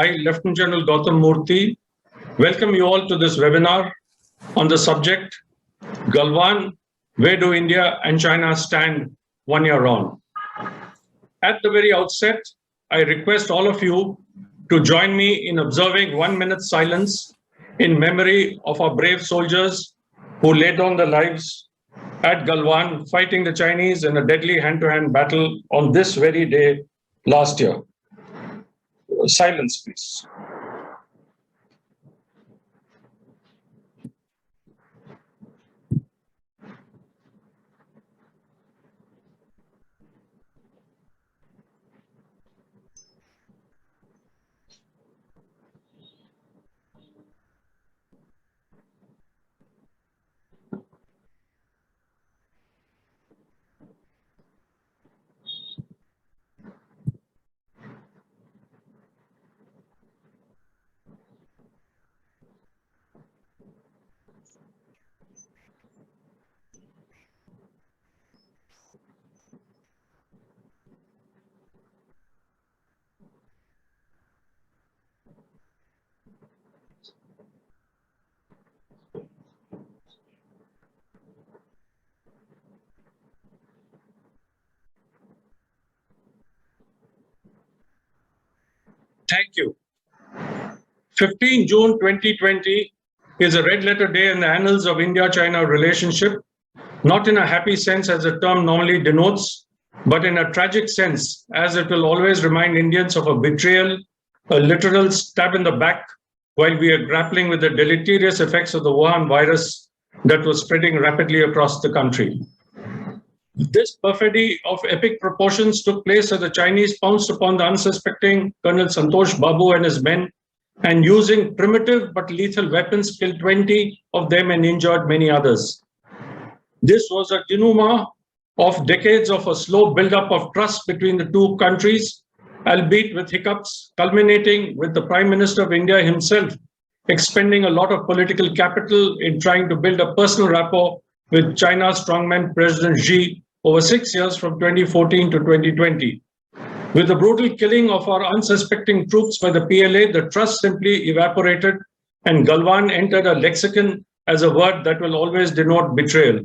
I, Lieutenant General Gautam Murthy, welcome you all to this webinar on the subject, Galwan, where do India and China stand 1 year on? At the very outset, I request all of you to join me in observing 1 minute silence in memory of our brave soldiers who laid down their lives at Galwan, fighting the Chinese in a deadly hand-to-hand battle on this very day last year. Silence, please. Thank you. 15 June 2020 is a red letter day in the annals of India-China relationship, not in a happy sense as the term normally denotes, but in a tragic sense, as it will always remind Indians of a betrayal, a literal stab in the back, while we are grappling with the deleterious effects of the Wuhan virus that was spreading rapidly across the country. This perfidy of epic proportions took place as the Chinese pounced upon the unsuspecting Colonel Santosh Babu and his men, and using primitive but lethal weapons killed 20 of them and injured many others. This was a denouement of decades of a slow build-up of trust between the two countries, albeit with hiccups, culminating with the Prime Minister of India himself expending a lot of political capital in trying to build a personal rapport with China's strongman President Xi over 6 years from 2014 to 2020. With the brutal killing of our unsuspecting troops by the PLA, the trust simply evaporated and Galwan entered a lexicon as a word that will always denote betrayal.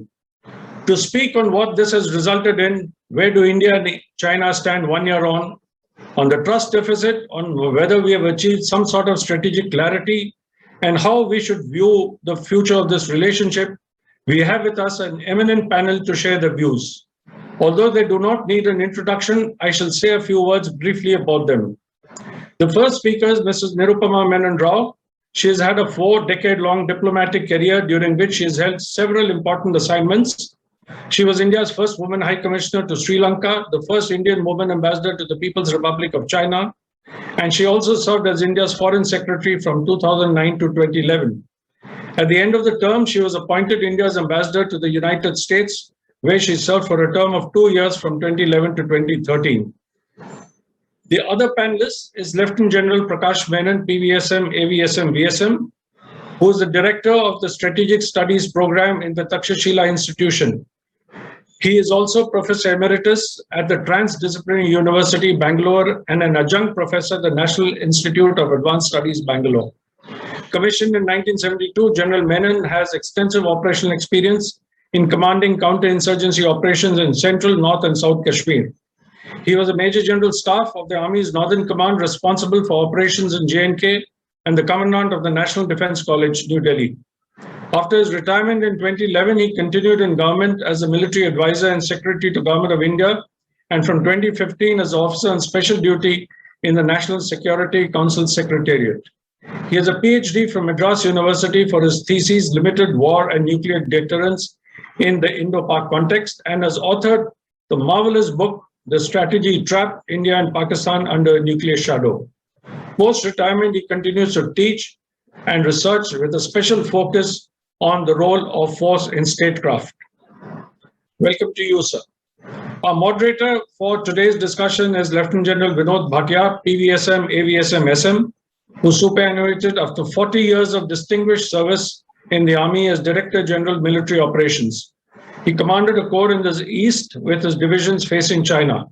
To speak on what this has resulted in, where do India and China stand 1 year on the trust deficit, on whether we have achieved some sort of strategic clarity, and how we should view the future of this relationship, we have with us an eminent panel to share their views. Although they do not need an introduction, I shall say a few words briefly about them. The first speaker is Mrs. Nirupama Menon Rao. She has had a 4-decade-long diplomatic career during which she has held several important assignments. She was India's first woman High Commissioner to Sri Lanka, the first Indian woman ambassador to the People's Republic of China, and she also served as India's Foreign Secretary from 2009 to 2011. At the end of the term, she was appointed India's ambassador to the United States, where she served for a term of 2 years from 2011 to 2013. The other panelist is Lieutenant General Prakash Menon, PVSM, AVSM, VSM, who is the director of the Strategic Studies Program in the Takshashila Institution. He is also Professor Emeritus at the Transdisciplinary University, Bangalore, and an adjunct professor at the National Institute of Advanced Studies, Bangalore. Commissioned in 1972, General Menon has extensive operational experience in commanding counterinsurgency operations in Central, North, and South Kashmir. He was a Major General Staff of the Army's Northern Command responsible for operations in J&K and the Commandant of the National Defense College, New Delhi. After his retirement in 2011, he continued in government as a military advisor and secretary to Government of India, and from 2015 as officer on special duty in the National Security Council Secretariat. He has a PhD from Madras University for his thesis, Limited War and Nuclear Deterrence in the Indo-Pak context, and has authored the marvelous book, The Strategy Trap, India and Pakistan Under a Nuclear Shadow. Post-retirement, he continues to teach and research with a special focus on the role of force in statecraft. Welcome to you, sir. Our moderator for today's discussion is Lieutenant General Vinod Bhatia, PVSM, AVSM, SM, who superannuated after 40 years of distinguished service in the Army as Director General Military Operations. He commanded a corps in the East with his divisions facing China.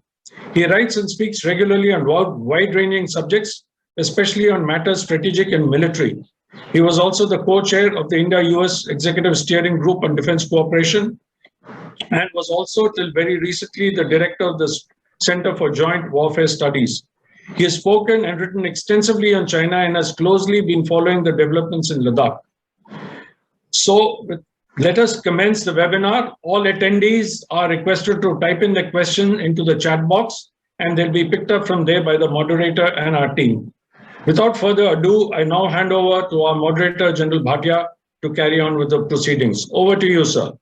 He writes and speaks regularly on wide-ranging subjects especially on matters strategic and military. He was also the co-chair of the India-US Executive Steering Group on Defense Cooperation and was also, till very recently, the director of the Center for Joint Warfare Studies. He has spoken and written extensively on China and has closely been following the developments in Ladakh. So let us commence the webinar. All attendees are requested to type in their question into the chat box, and they'll be picked up from there by the moderator and our team. Without further ado, I now hand over to our moderator, General Bhatia, to carry on with the proceedings. Over to you, sir.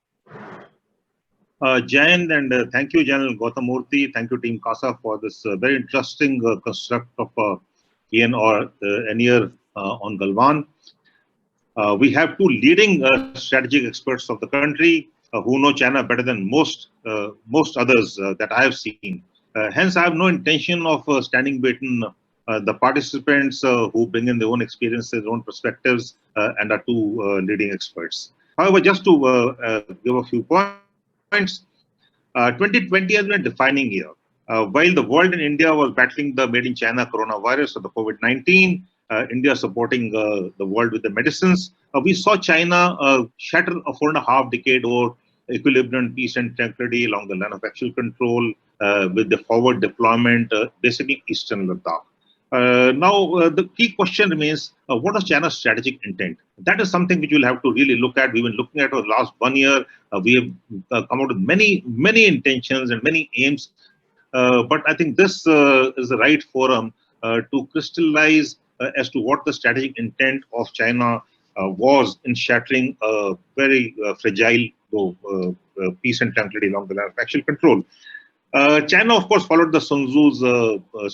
Jayan, and thank you, General Gautamurthy. Thank you, Team CASA, for this very interesting construct of an year on Galwan. We have two leading strategic experts of the country who know China better than most others that I have seen. Hence, I have no intention of standing between the participants who bring in their own experiences, their own perspectives, and our two leading experts. However, just to give a few points, 2020 has been a defining year. While the world and India was battling the made in China coronavirus or the COVID-19, India supporting the world with the medicines, we saw China shatter a 4.5-decade old equilibrium, peace and tranquility along the line of actual control with the forward deployment, basically Eastern Ladakh. Now, the key question remains, what is China's strategic intent? That is something which we'll have to really look at. We've been looking at over the last 1 year. We have come out with many intentions and many aims. But I think this is the right forum to crystallize as to what the strategic intent of China was in shattering a very fragile peace and tranquility along the line of actual control. China, of course, followed the Sun Tzu's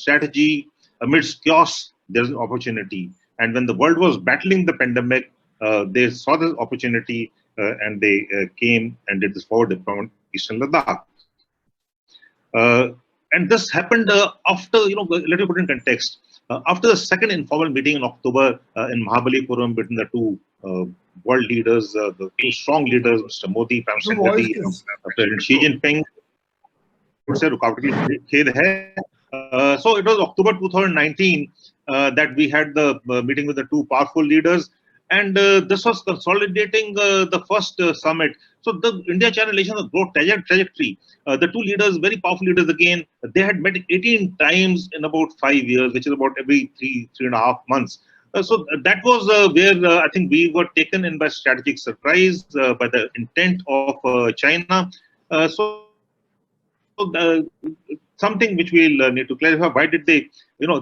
strategy. Amidst chaos, there's an opportunity. And when the world was battling the pandemic, they saw this opportunity and they came and did this forward deployment Eastern Ladakh. And this happened after, let me put in context, after the second informal meeting in October in Mahabalipuram between the two world leaders, the two strong leaders, Mr. Modi, Prime Minister Modi, President Xi Jinping. So it was October 2019 that we had the meeting with the two powerful leaders, and this was consolidating the first summit. So the India-China relations growth trajectory. The two leaders, very powerful leaders again, they had met 18 times in about 5 years, which is about every 3.5 months. So that was where I think we were taken in by strategic surprise by the intent of China. Something which we'll need to clarify: why did they,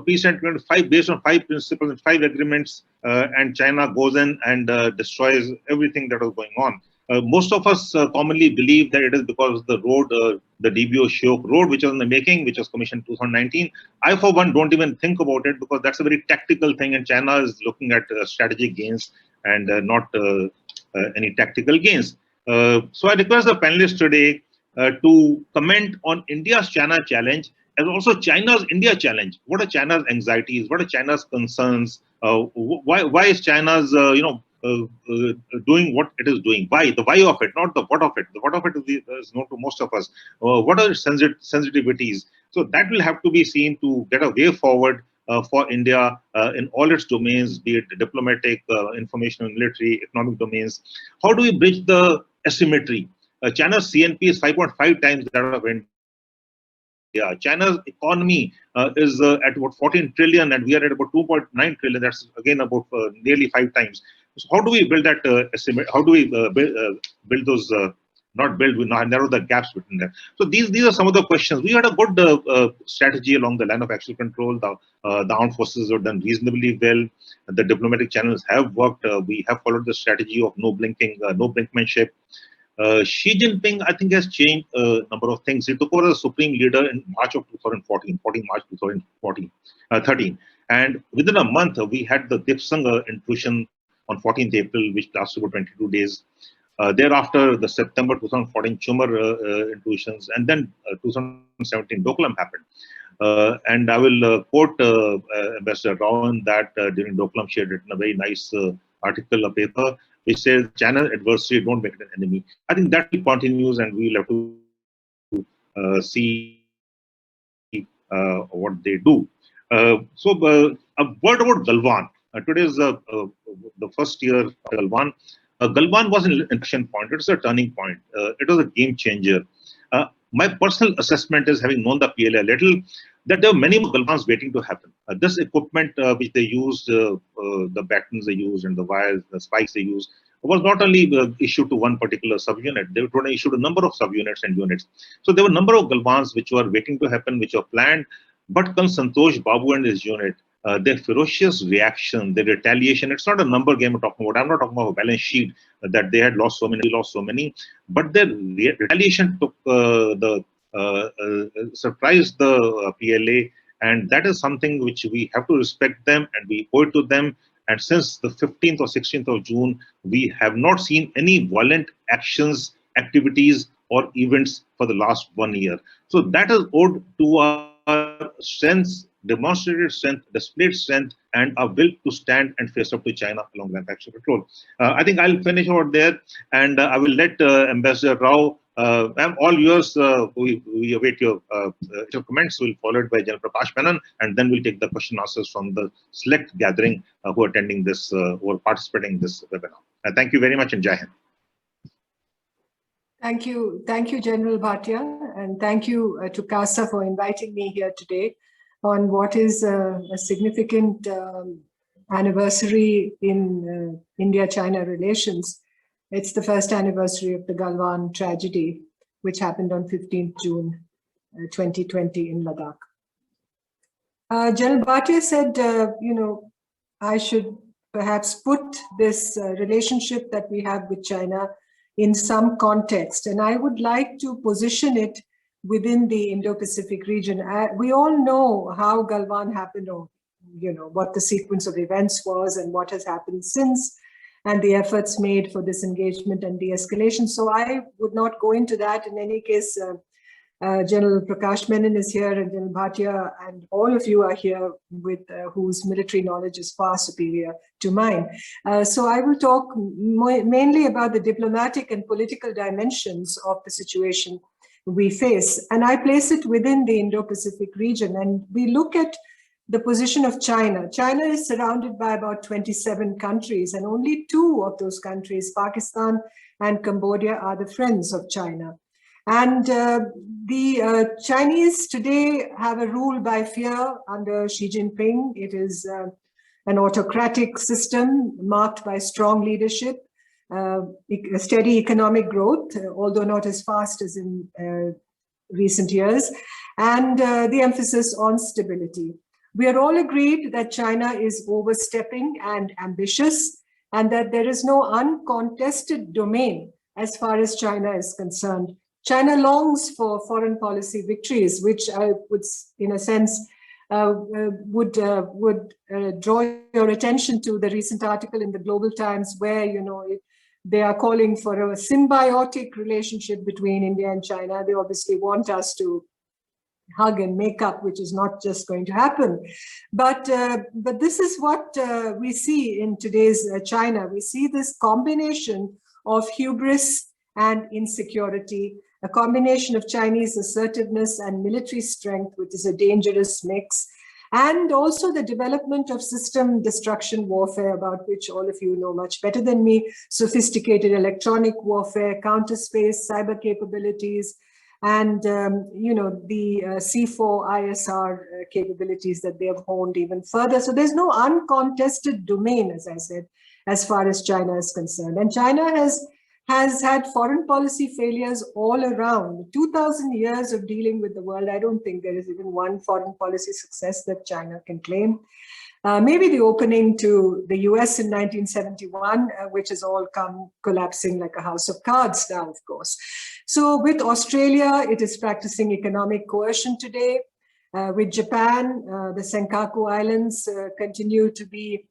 peace and tranquility based on 5 principles and 5 agreements, and China goes in and destroys everything that was going on. Most of us commonly believe that it is because of the road, the DBO Shiok road, which was in the making, which was commissioned in 2019. I, for one, don't even think about it because that's a very tactical thing, and China is looking at strategic gains and not any tactical gains. So I request the panelists today to comment on India's China challenge and also China's India challenge. What are China's anxieties? What are China's concerns? Why is China's doing what it is doing? Why? The why of it, not the what of it. The what of it is known to most of us. What are sensitivities? So that will have to be seen to get a way forward for India in all its domains, be it diplomatic, informational, military, economic domains. How do we bridge the asymmetry? China's CNP is 5.5 times that of India. China's economy is at about 14 trillion and we are at about 2.9 trillion. That's again about nearly 5 times. So how do we build that estimate? How do we build those, not build, we narrow the gaps between them? So these are some of the questions. We had a good strategy along the line of actual control. The armed forces have done reasonably well. The diplomatic channels have worked. We have followed the strategy of no blinking, no brinkmanship. Xi Jinping, I think, has changed a number of things. He took over as supreme leader in March of 2014, March 2013. And within a month, we had the Dipsang intrusion on 14th April, which lasted about 22 days. Thereafter, the September 2014 Chumar intrusions, and then 2017 Doklam happened. And I will quote Ambassador Rao that during Doklam she had written a very nice article, a paper, which says China's adversary, don't make it an enemy. I think that continues, and we'll have to see what they do. So A word about Galwan. Today is the first year of Galwan. Galwan was an inflection point. It was a turning point. It was a game changer. My personal assessment is, having known the PLA a little, that there are many more Galwans waiting to happen. This equipment which they used, the battens they used and the wires, the spikes they used, was not only issued to one particular subunit, they were issued a number of subunits and units. So there were a number of Galwans which were waiting to happen, which were planned. But comes Santosh Babu and his unit, their ferocious reaction, their retaliation. It's not a number game we're talking about. I'm not talking about a balance sheet that they had lost so many, lost so many. But their retaliation took surprised the PLA, and that is something which we have to respect them and we owe it to them. And since the 15th or 16th of June, we have not seen any violent actions, activities, or events for the last 1 year. So that is owed to our strengths, demonstrated strength, displayed strength, and our will to stand and face up to China along with action control. I think I'll finish over there, and I will let Ambassador Rao. I'm all yours. We await your comments. We'll follow it by General Prakash Menon, and then we'll take the question answers from the select gathering who are attending this, who are participating in this webinar. Thank you very much, and Jai Hind. Thank you, General Bhatia, and thank you to CASA for inviting me here today on what is a significant anniversary in India-China relations. It's the first anniversary of the Galwan tragedy, which happened on 15th June 2020 in Ladakh. General Bhatia said, I should perhaps put this relationship that we have with China in some context, and I would like to position it within the Indo-Pacific region. We all know how Galwan happened, or what the sequence of events was and what has happened since, and the efforts made for disengagement and de-escalation. So I would not go into that. In any case, General Prakash Menon is here, and General Bhatia, and all of you are here with whose military knowledge is far superior to mine. So I will talk mainly about the diplomatic and political dimensions of the situation we face. And I place it within the Indo-Pacific region. And we look at the position of China. China is surrounded by about 27 countries, and only 2 of those countries, Pakistan and Cambodia, are the friends of China. And the Chinese today have a rule by fear under Xi Jinping. It is an autocratic system marked by strong leadership, steady economic growth, although not as fast as in recent years, and the emphasis on stability. We are all agreed that China is overstepping and ambitious, and that there is no uncontested domain as far as China is concerned. China longs for foreign policy victories, which I would, in a sense, would draw your attention to the recent article in the Global Times, where they are calling for a symbiotic relationship between India and China. They obviously want us to hug and make up, which is not just going to happen. But this is what we see in today's China. We see this combination of hubris and insecurity, a combination of Chinese assertiveness and military strength, which is a dangerous mix, and also the development of system destruction warfare, about which all of you know much better than me, sophisticated electronic warfare, counter space, cyber capabilities, and the C4 ISR capabilities that they have honed even further. So there's no uncontested domain, as I said, as far as China is concerned. And China has had foreign policy failures all around. 2,000 years of dealing with the world, I don't think there is even one foreign policy success that China can claim. Maybe the opening to the US in 1971, which has all come collapsing like a house of cards now, of course. So with Australia, it is practicing economic coercion today. With Japan, the Senkaku Islands continue to be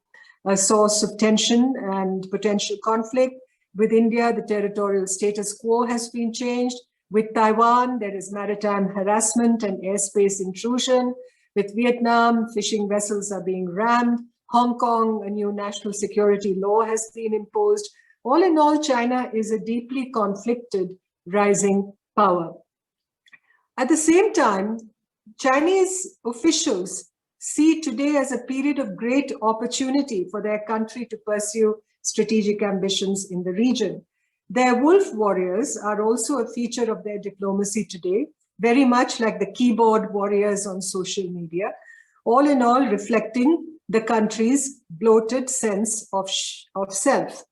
a source of tension and potential conflict. With India, the territorial status quo has been changed. With Taiwan, there is maritime harassment and airspace intrusion. With Vietnam, fishing vessels are being rammed. Hong Kong, a new national security law has been imposed. All in all, China is a deeply conflicted rising power. At the same time, Chinese officials see today as a period of great opportunity for their country to pursue strategic ambitions in the region. Their wolf warriors are also a feature of their diplomacy today, very much like the keyboard warriors on social media, all in all reflecting the country's bloated sense of self.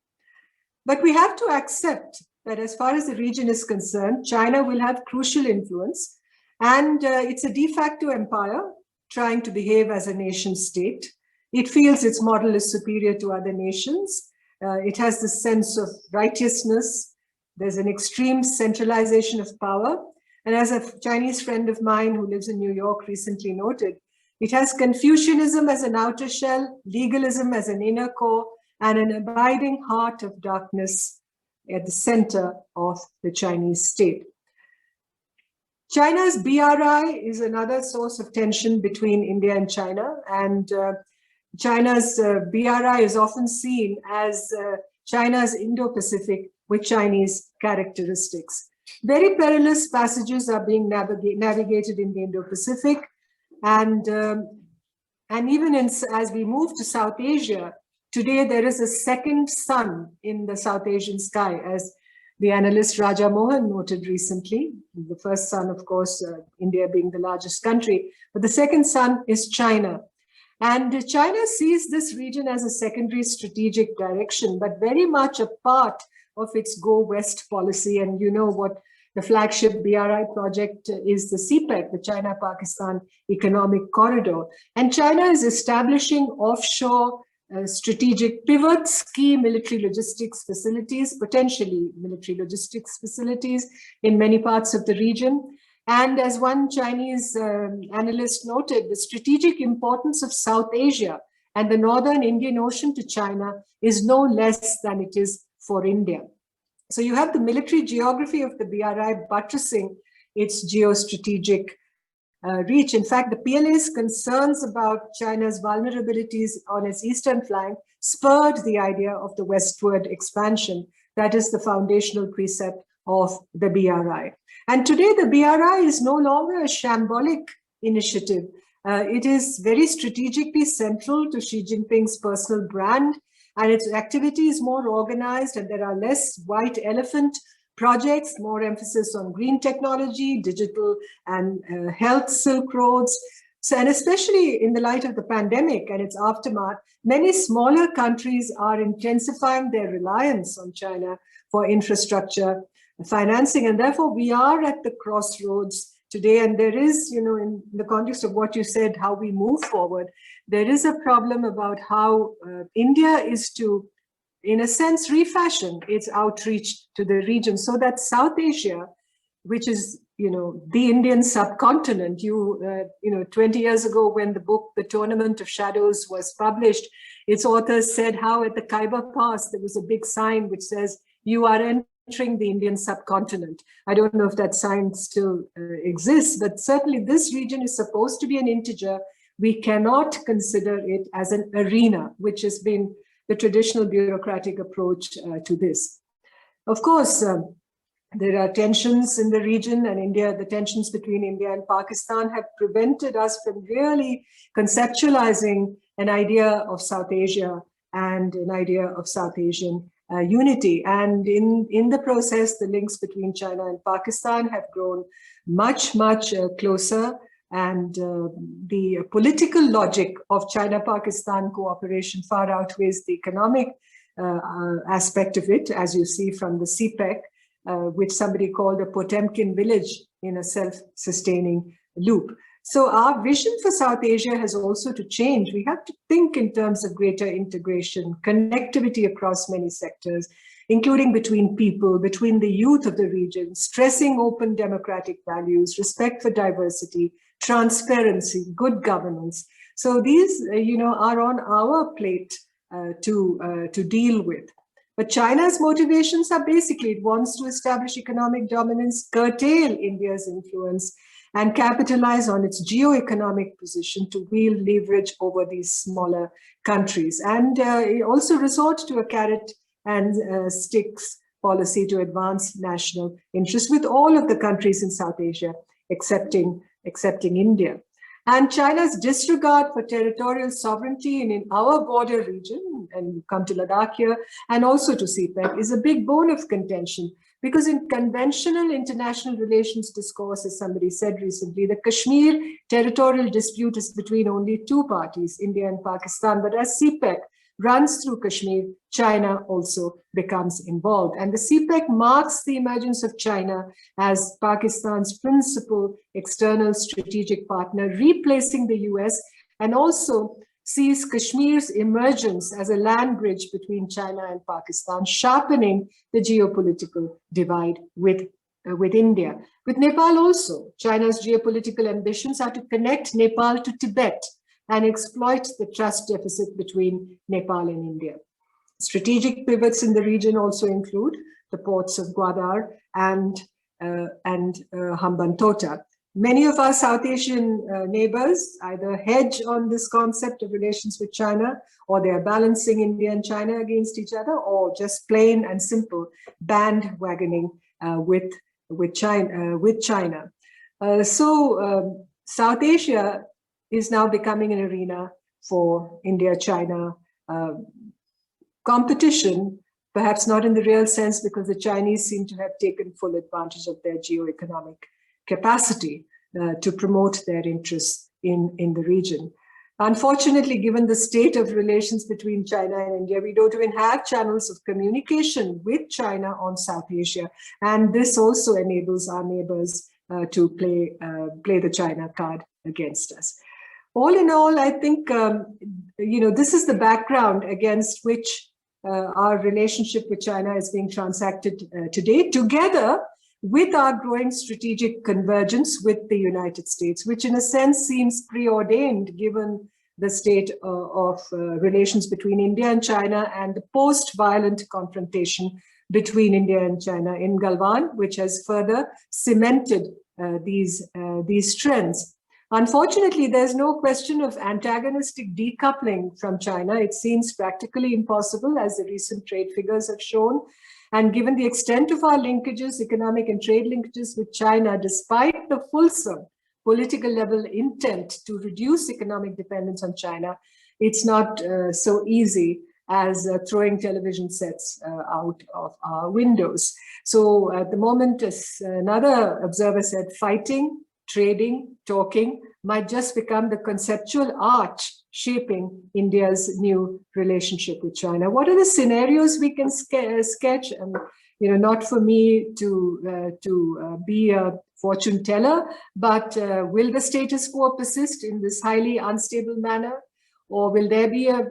But we have to accept that as far as the region is concerned, China will have crucial influence, and it's a de facto empire trying to behave as a nation state. It feels its model is superior to other nations. It has the sense of righteousness. There's an extreme centralization of power. And as a Chinese friend of mine who lives in New York recently noted, it has Confucianism as an outer shell, legalism as an inner core, and an abiding heart of darkness at the center of the Chinese state. China's BRI is another source of tension between India and China, and China's BRI is often seen as China's Indo-Pacific with Chinese characteristics. Very perilous passages are being navigated in the Indo-Pacific, and even as we move to South Asia, today there is a second sun in the South Asian sky, as the analyst Raja Mohan noted recently. The first sun, of course, India being the largest country, but the second sun is China. And China sees this region as a secondary strategic direction, but very much a part of its Go West policy. And you know what the flagship BRI project is, the CPEC, the China-Pakistan Economic Corridor. And China is establishing offshore strategic pivots, key military logistics facilities, potentially military logistics facilities in many parts of the region. And as one Chinese analyst noted, the strategic importance of South Asia and the northern Indian Ocean to China is no less than it is for India. So you have the military geography of the BRI buttressing its geostrategic reach. In fact, the PLA's concerns about China's vulnerabilities on its eastern flank spurred the idea of the westward expansion. That is the foundational precept of the BRI. And today the BRI is no longer a shambolic initiative. It is very strategically central to Xi Jinping's personal brand, and its activity is more organized, and there are less white elephant projects, more emphasis on green technology, digital and health silk roads. So, and especially in the light of the pandemic and its aftermath, many smaller countries are intensifying their reliance on China for infrastructure financing. And therefore, we are at the crossroads today. And there is, you know, in the context of what you said, how we move forward, there is a problem about how India is to, in a sense, refashion its outreach to the region so that South Asia, which is, you know, the Indian subcontinent, 20 years ago when the book, The Tournament of Shadows was published, its authors said how at the Khyber Pass, there was a big sign which says, you are entering the Indian subcontinent. I don't know if that sign still exists, but certainly this region is supposed to be an integer. We cannot consider it as an arena, which has been the traditional bureaucratic approach to this. Of course, there are tensions in the region, and India, the tensions between India and Pakistan have prevented us from really conceptualizing an idea of South Asia and an idea of South Asian unity. And in the process, the links between China and Pakistan have grown much, much closer. And the political logic of China-Pakistan cooperation far outweighs the economic aspect of it, as you see from the CPEC, which somebody called a Potemkin village in a self-sustaining loop. So our vision for South Asia has also to change. We have to think in terms of greater integration, connectivity across many sectors, including between people, between the youth of the region, stressing open democratic values, respect for diversity, transparency, good governance. So these, are on our plate to deal with. But China's motivations are basically, it wants to establish economic dominance, curtail India's influence, and capitalize on its geo-economic position to wield leverage over these smaller countries. And also resort to a carrot and sticks policy to advance national interests with all of the countries in South Asia, excepting India. And China's disregard for territorial sovereignty in our border region, and you come to Ladakh here, and also to CPEC, is a big bone of contention. Because in conventional international relations discourse, as somebody said recently, the Kashmir territorial dispute is between only two parties, India and Pakistan. But as CPEC runs through Kashmir, China also becomes involved. And the CPEC marks the emergence of China as Pakistan's principal external strategic partner, replacing the US, and also sees Kashmir's emergence as a land bridge between China and Pakistan, sharpening the geopolitical divide with India. With Nepal also, China's geopolitical ambitions are to connect Nepal to Tibet and exploit the trust deficit between Nepal and India. Strategic pivots in the region also include the ports of Gwadar and Hambantota. Many of our South Asian neighbors either hedge on this concept of relations with China, or they are balancing India and China against each other, or just plain and simple bandwagoning with China. South Asia is now becoming an arena for India-China competition, perhaps not in the real sense, because the Chinese seem to have taken full advantage of their geo-economic capacity to promote their interests in the region. Unfortunately, given the state of relations between China and India, we don't even have channels of communication with China on South Asia. And this also enables our neighbors to play the China card against us. All in all, I think, this is the background against which our relationship with China is being transacted today, together with our growing strategic convergence with the United States, which in a sense seems preordained given the state of relations between India and China and the post-violent confrontation between India and China in Galwan, which has further cemented these trends. Unfortunately, there's no question of antagonistic decoupling from China. It seems practically impossible, as the recent trade figures have shown. And given the extent of our linkages, economic and trade linkages with China, despite the fulsome political level intent to reduce economic dependence on China, it's not so easy as throwing television sets out of our windows. So at the moment, as another observer said, fighting, trading, talking might just become the conceptual arch shaping India's new relationship with China. What are the scenarios we can sketch? And not for me to be a fortune teller, but will the status quo persist in this highly unstable manner, or will there be a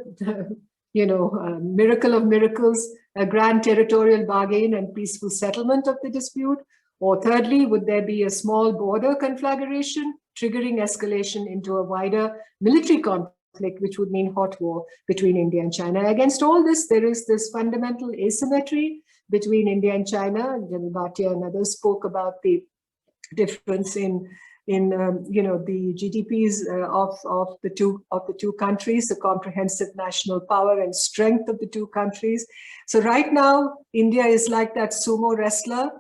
miracle of miracles, a grand territorial bargain and peaceful settlement of the dispute? Or thirdly, would there be a small border conflagration, triggering escalation into a wider military conflict, which would mean hot war between India and China? Against all this, there is this fundamental asymmetry between India and China. General Bhatia and others spoke about the difference in the GDPs of the two countries, the comprehensive national power and strength of the two countries. So right now, India is like that sumo wrestler,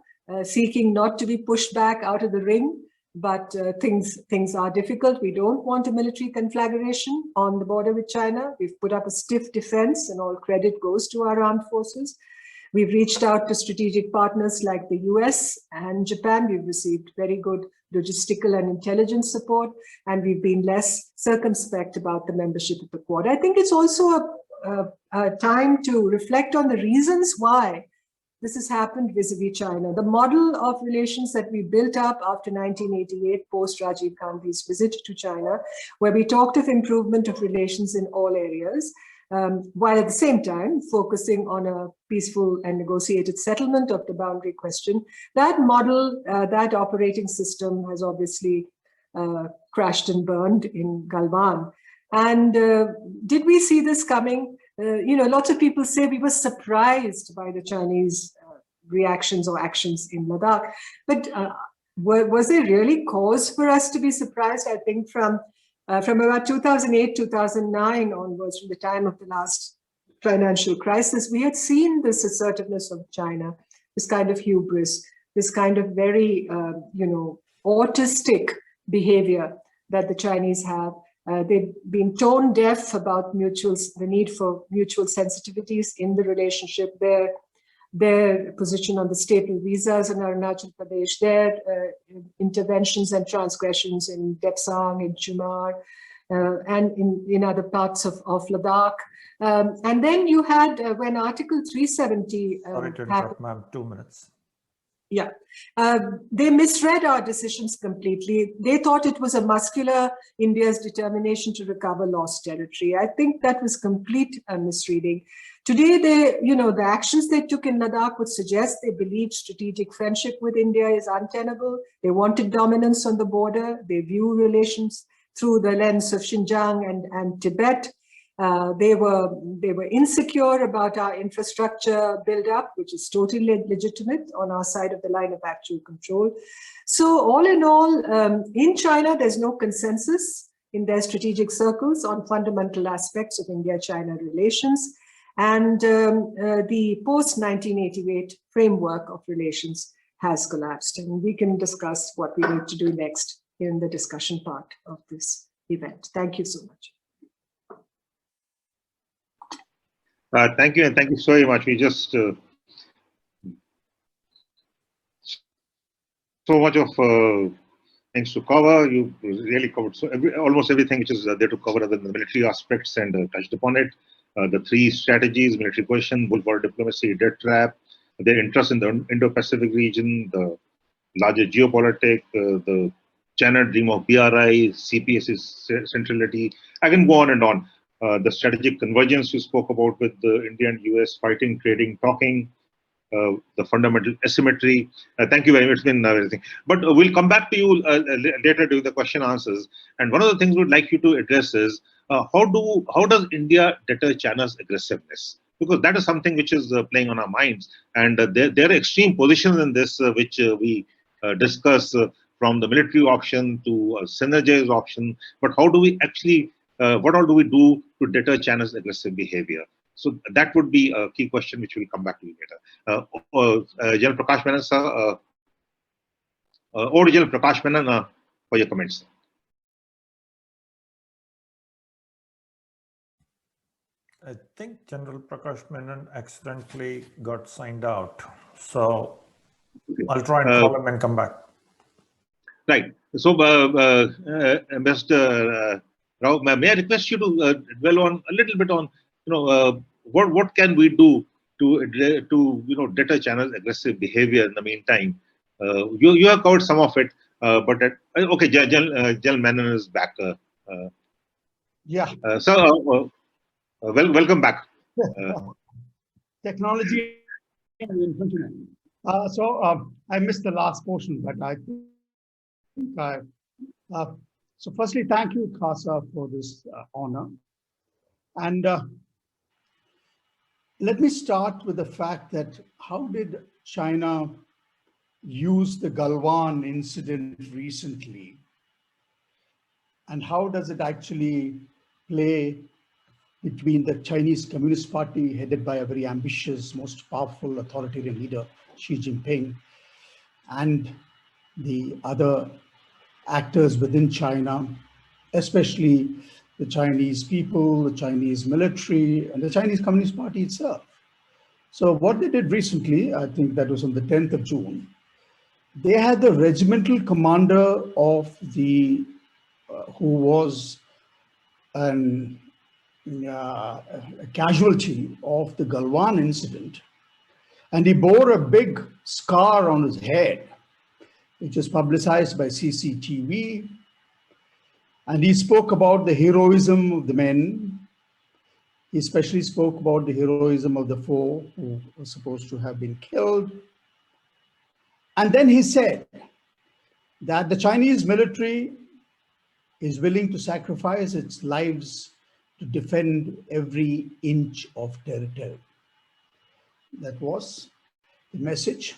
seeking not to be pushed back out of the ring, but things are difficult. We don't want a military conflagration on the border with China. We've put up a stiff defense, and all credit goes to our armed forces. We've reached out to strategic partners like the US and Japan. We've received very good logistical and intelligence support, and we've been less circumspect about the membership of the Quad. I think it's also a time to reflect on the reasons why this has happened vis-a-vis China. The model of relations that we built up after 1988, post Rajiv Gandhi's visit to China, where we talked of improvement of relations in all areas, while at the same time focusing on a peaceful and negotiated settlement of the boundary question. That model, that operating system has obviously crashed and burned in Galwan. And did we see this coming? Lots of people say we were surprised by the Chinese reactions or actions in Ladakh. But was there really cause for us to be surprised? I think from about 2008, 2009 onwards, from the time of the last financial crisis, we had seen this assertiveness of China, this kind of hubris, this kind of very, autistic behavior that the Chinese have. They've been tone deaf about the need for mutual sensitivities in the relationship. Their position on the staple visas in Arunachal Pradesh, their interventions and transgressions in Depsang, in Chumar, and in other parts of Ladakh. And then you had, when Article 370 Sorry to interrupt, ma'am, 2 minutes. Yeah, they misread our decisions completely. They thought it was a muscular India's determination to recover lost territory. I think that was complete misreading. Today, the actions they took in Ladakh would suggest they believe strategic friendship with India is untenable. They wanted dominance on the border. They view relations through the lens of Xinjiang and Tibet. They were insecure about our infrastructure build-up, which is totally legitimate on our side of the line of actual control. So all in all, in China, there's no consensus in their strategic circles on fundamental aspects of India-China relations. And the post-1988 framework of relations has collapsed. And we can discuss what we need to do next in the discussion part of this event. Thank you so much. Thank you, and thank you so very much. We just so much of things to cover. You really covered almost everything which is there to cover other than the military aspects, and touched upon it. The three strategies: military question, bullpower diplomacy, debt trap, their interest in the Indo-Pacific region, the larger geopolitics, the China dream of BRI, CPS's centrality. I can go on and on. The strategic convergence you spoke about with the India and US fighting, trading, talking, the fundamental asymmetry. Thank you very much. It's been everything. But we'll come back to you later to the question answers. And one of the things we'd like you to address is how does India deter China's aggressiveness? Because that is something which is playing on our minds. And there are extreme positions in this which we discuss from the military option to CENJOWS option. But how do we actually what all do we do to deter China's aggressive behavior? So that would be a key question which we'll come back to later. General Prakash Menon, sir, or General Prakash Menon for your comments. I think General Prakash Menon accidentally got signed out. So I'll try and call him and come back. Right. So, Mr. Rao, may I request you to dwell on a little bit on, what can we do to deter China's aggressive behavior in the meantime? You have covered some of it, but okay, General Menon is back. Yeah. So, welcome back. Technology and internet. So I missed the last portion, but I think so firstly, thank you, CASA, for this honor. And let me start with the fact that how did China use the Galwan incident recently? And how does it actually play between the Chinese Communist Party, headed by a very ambitious, most powerful authoritarian leader, Xi Jinping, and the other actors within China, especially the Chinese people, the Chinese military, and the Chinese Communist Party itself. So what they did recently, I think that was on the 10th of June, they had the regimental commander of the, who was a casualty of the Galwan incident, and he bore a big scar on his head, which was publicized by CCTV. And he spoke about the heroism of the men. He especially spoke about the heroism of the four who were supposed to have been killed. And then he said that the Chinese military is willing to sacrifice its lives to defend every inch of territory. That was the message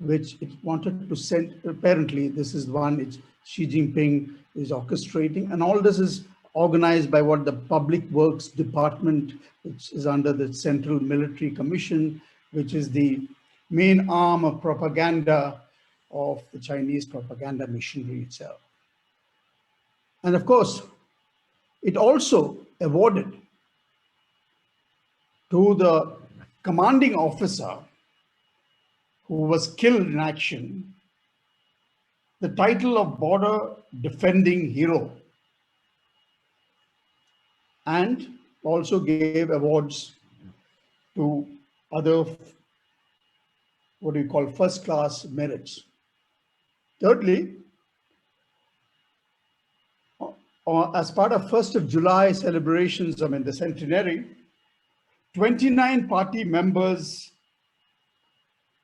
which it wanted to send. Apparently, this is the one which Xi Jinping is orchestrating, and all this is organized by what the Public Works Department, which is under the Central Military Commission, which is the main arm of propaganda of the Chinese propaganda machinery itself. And of course, it also awarded to the commanding officer who was killed in action the title of Border Defending Hero, and also gave awards to other, what do you call, first-class merits. Thirdly, as part of 1st of July celebrations, the centenary, 29 party members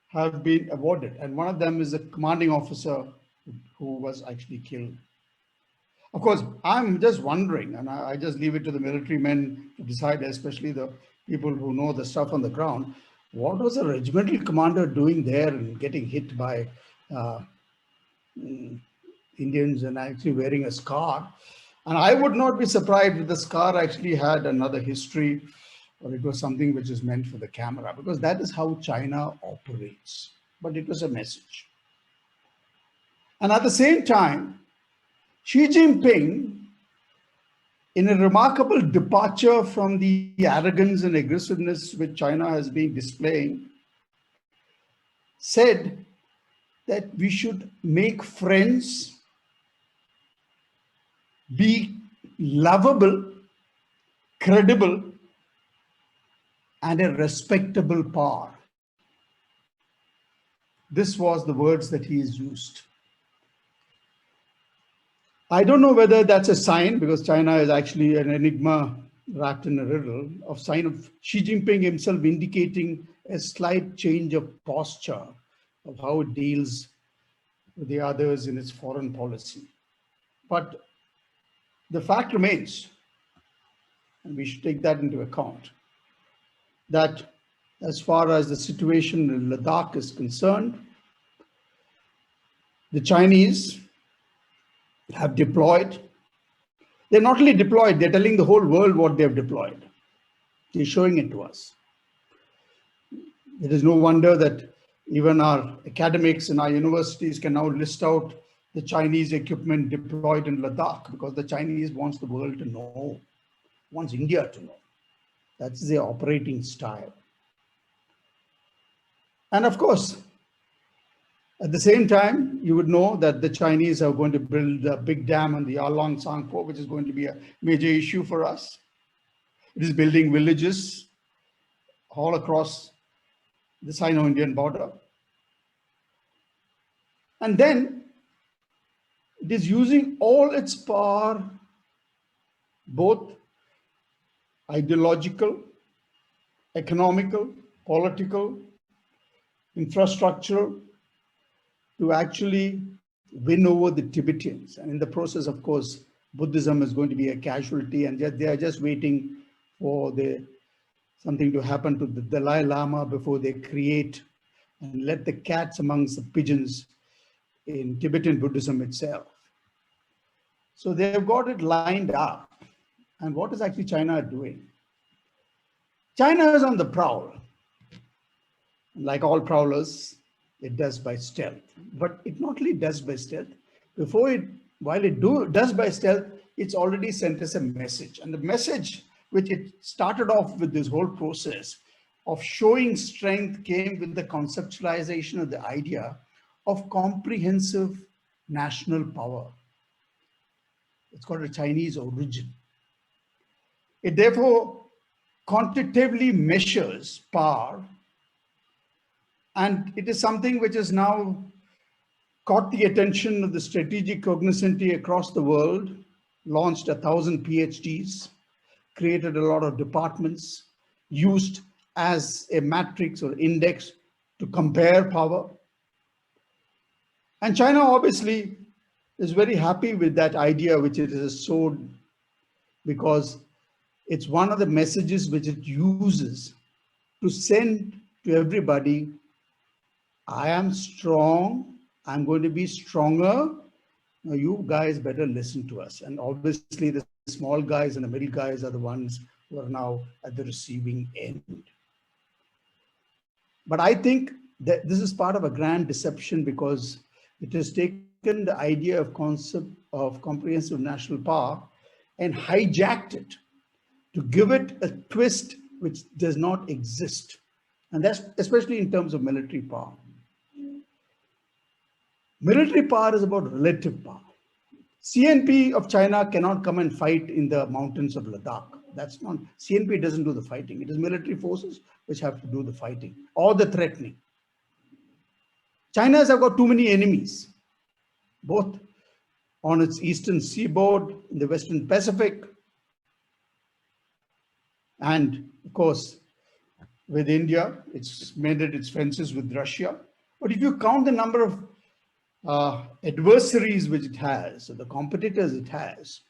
have been awarded, and one of them is a commanding officer who was actually killed. Of course, I'm just wondering, and I just leave it to the military men to decide, especially the people who know the stuff on the ground, what was a regimental commander doing there and getting hit by Indians and actually wearing a scar? And I would not be surprised if the scar actually had another history, or it was something which is meant for the camera, because that is how China operates. But it was a message. And at the same time, Xi Jinping, in a remarkable departure from the arrogance and aggressiveness which China has been displaying, said that we should make friends, be lovable, credible, and a respectable power. This was the words that he has used. I don't know whether that's a sign, because China is actually an enigma wrapped in a riddle, of sign of Xi Jinping himself indicating a slight change of posture of how it deals with the others in its foreign policy. But the fact remains, and we should take that into account, that as far as the situation in Ladakh is concerned, the Chinese have deployed. They're not only deployed, they're telling the whole world what they've deployed. They're showing it to us. It is no wonder that even our academics and our universities can now list out the Chinese equipment deployed in Ladakh, because the Chinese wants the world to know, wants India to know. That's their operating style. And of course, at the same time, you would know that the Chinese are going to build a big dam on the Along Sangpo, which is going to be a major issue for us. It is building villages all across the Sino-Indian border. And then it is using all its power, both ideological, economical, political, infrastructural, to actually win over the Tibetans. And in the process, of course, Buddhism is going to be a casualty, and they are just waiting for something to happen to the Dalai Lama before they create and let the cats amongst the pigeons in Tibetan Buddhism itself. So they've got it lined up. And what is actually China doing? China is on the prowl. Like all prowlers, it does by stealth. But it not only does by stealth, while it does by stealth, it's already sent us a message. And the message which it started off with, this whole process of showing strength, came with the conceptualization of the idea of comprehensive national power. It's got a Chinese origin. It therefore quantitatively measures power, and it is something which has now caught the attention of the strategic cognoscenti across the world, launched 1,000 PhDs, created a lot of departments, used as a matrix or index to compare power. And China obviously is very happy with that idea which it has sowed, because it's one of the messages which it uses to send to everybody, I am strong, I'm going to be stronger, now you guys better listen to us. And obviously the small guys and the middle guys are the ones who are now at the receiving end. But I think that this is part of a grand deception, because it has taken the idea of of comprehensive national power and hijacked it to give it a twist which does not exist. And that's especially in terms of military power. Military power is about relative power. CNP of China cannot come and fight in the mountains of Ladakh. That's not, CNP doesn't do the fighting. It is military forces which have to do the fighting or the threatening. China has got too many enemies, both on its eastern seaboard, in the Western Pacific, and of course, with India, it's made its fences with Russia. But if you count the number of adversaries which it has, or the competitors it has,